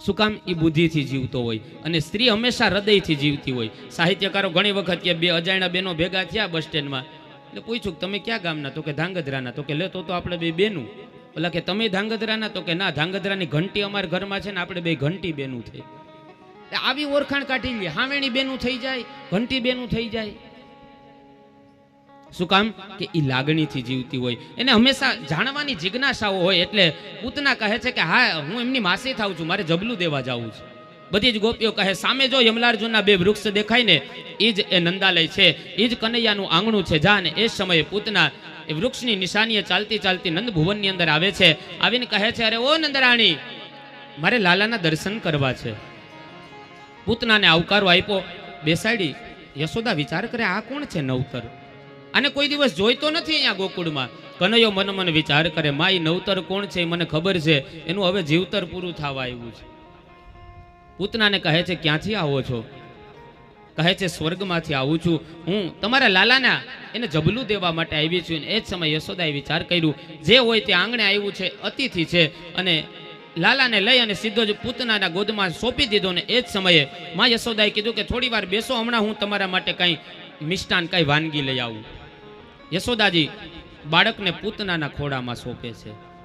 શું કામ? એ બુદ્ધિથી જીવતો હોય અને સ્ત્રી હંમેશા હૃદયથી જીવતી હોય. સાહિત્યકારો ઘણી વખત કે 2 અજાણ્યા બેનો ભેગા થયા બસ સ્ટેન્ડમાં એટલે પૂછ્યું કે તમે ક્યાં ગામના? તો કે ધાંગધ્રાના. તો કે લે તો આપણે 2 બેનું. ઓલા કે તમે ધાંગધ્રાના? તો કે ના, ધાંગધ્રાની ઘંટી અમારા ઘરમાં છે ને, આપણે બે ઘંટી બેનું થઈ. આવી ઓળખાણ કાઢી લે, હાવેણી બેનું થઈ જાય, ઘંટી બેનું થઈ જાય. શું કામ? કે ઈ લાગણીથી જીવતી હોય, એને હંમેશા જાણવાની જિજ્ઞાસાઓ હોય. એટલે પૂતના કહે છે કે હા, હું એમની માસી થાઉં છું, મારે જબલું દેવા જાવું છે. બધી જ ગોપીઓ કહે સામે જો યમલાર્જુનના બે વૃક્ષ દેખાય ને, એ જ એ નંદાલય છે, એ જ કનૈયાનું આંગણું છે. જા. ને એ સમયે પૂતના એ વૃક્ષની નિશાનીએ ચાલતી ચાલતી નંદ ભુવનની અંદર આવે છે. આવીને કહે છે, અરે ઓ નંદરાણી, મારે લાલાના દર્શન કરવા છે. પૂતનાને આવકારો આપ્યો, બેસાડી. યશોદા વિચાર કરે, આ કોણ છે નવતર? આને કોઈ દિવસ જોઈતો નથી અહીંયા ગોકુળમાં. કનૈયો મન મન વિચાર કરે, માઈ નવતર કોણ છે મને ખબર છે, એનું હવે જીવતર પૂરું થવા આવ્યું છે. પૂતનાને કહે છે, ક્યાંથી આવો છો? કહે છે, સ્વર્ગમાંથી આવું છું, હું તમારા લાલાના એને જબલું દેવા માટે આવી છું. એ જ સમયે યશોદાએ વિચાર કર્યું, જે હોય તે આંગણે આવ્યું છે, અતિથિ છે, અને લાલાને લઈ અને સીધો જ પૂતનાના ગોદમાં સોંપી દીધો. ને એ જ સમયે માં યશોદાએ કીધું કે થોડી વાર બેસો, હમણાં હું તમારા માટે કંઈ મિષ્ટાન, કંઈ વાનગી લઈ આવું. યશોદાજી બાળકને પૂતનાના ખોળામાં સોંપે છે.